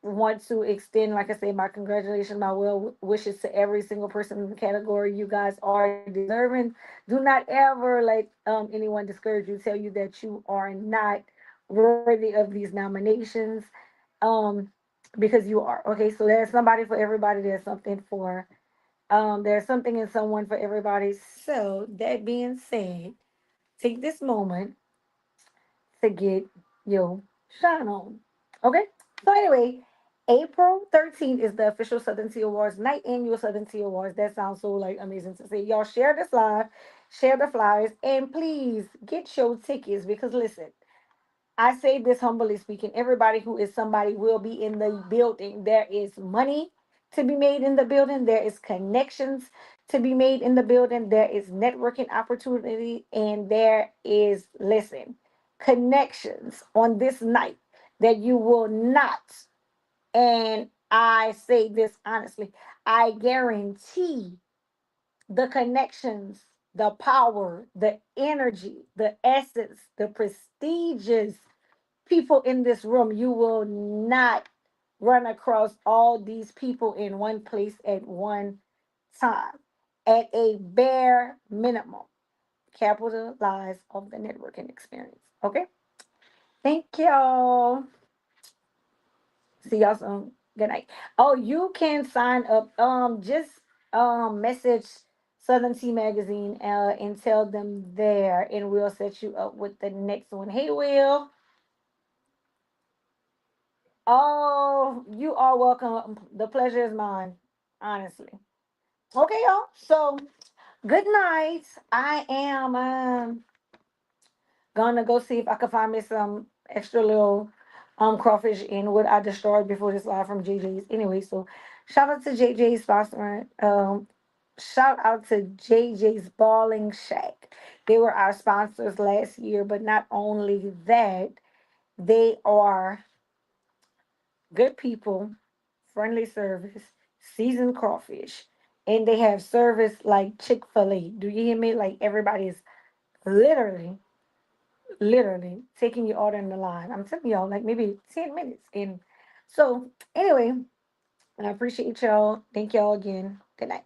want to extend, like I say, my congratulations, my well wishes to every single person in the category. You guys are deserving. Do not ever let anyone discourage you, tell you that you are not worthy of these nominations. Um because you are. Okay, so there's somebody for everybody, there's something in someone for everybody. So that being said, take this moment to get your shine on. Okay, so anyway, April 13th is the official Southern Tea Awards night, annual Southern Tea Awards. That sounds so like amazing to say. Y'all share this live, share the flyers, and please get your tickets because listen, I say this humbly speaking, everybody who is somebody will be in the building. There is money to be made in the building, there is connections to be made in the building, there is networking opportunity, and there is, listen, connections on this night that you will not, and I say this honestly, I guarantee the connections, the power, the energy, the essence, the prestigious people in this room. You will not run across all these people in one place at one time at a bare minimum. Capitalize on the networking experience. Okay. Thank y'all. See y'all soon. Good night. Oh, you can sign up. Just message Southern Tea Magazine and tell them there, and we'll set you up with the next one. Hey, Will. Oh, you are welcome. The pleasure is mine. Honestly. Okay, y'all. So good night. I am gonna go see if I can find me some extra little crawfish in what I destroyed before this live from JJ's. Anyway, so shout out to JJ's sponsor. Shout out to JJ's Balling Shack. They were our sponsors last year, but not only that, they are good people, friendly service, seasoned crawfish, and they have service like Chick-fil-A. Do you hear me? Like everybody is literally taking your order in the line. I'm telling y'all, like maybe 10 minutes. And so, anyway, I appreciate y'all. Thank y'all again. Good night.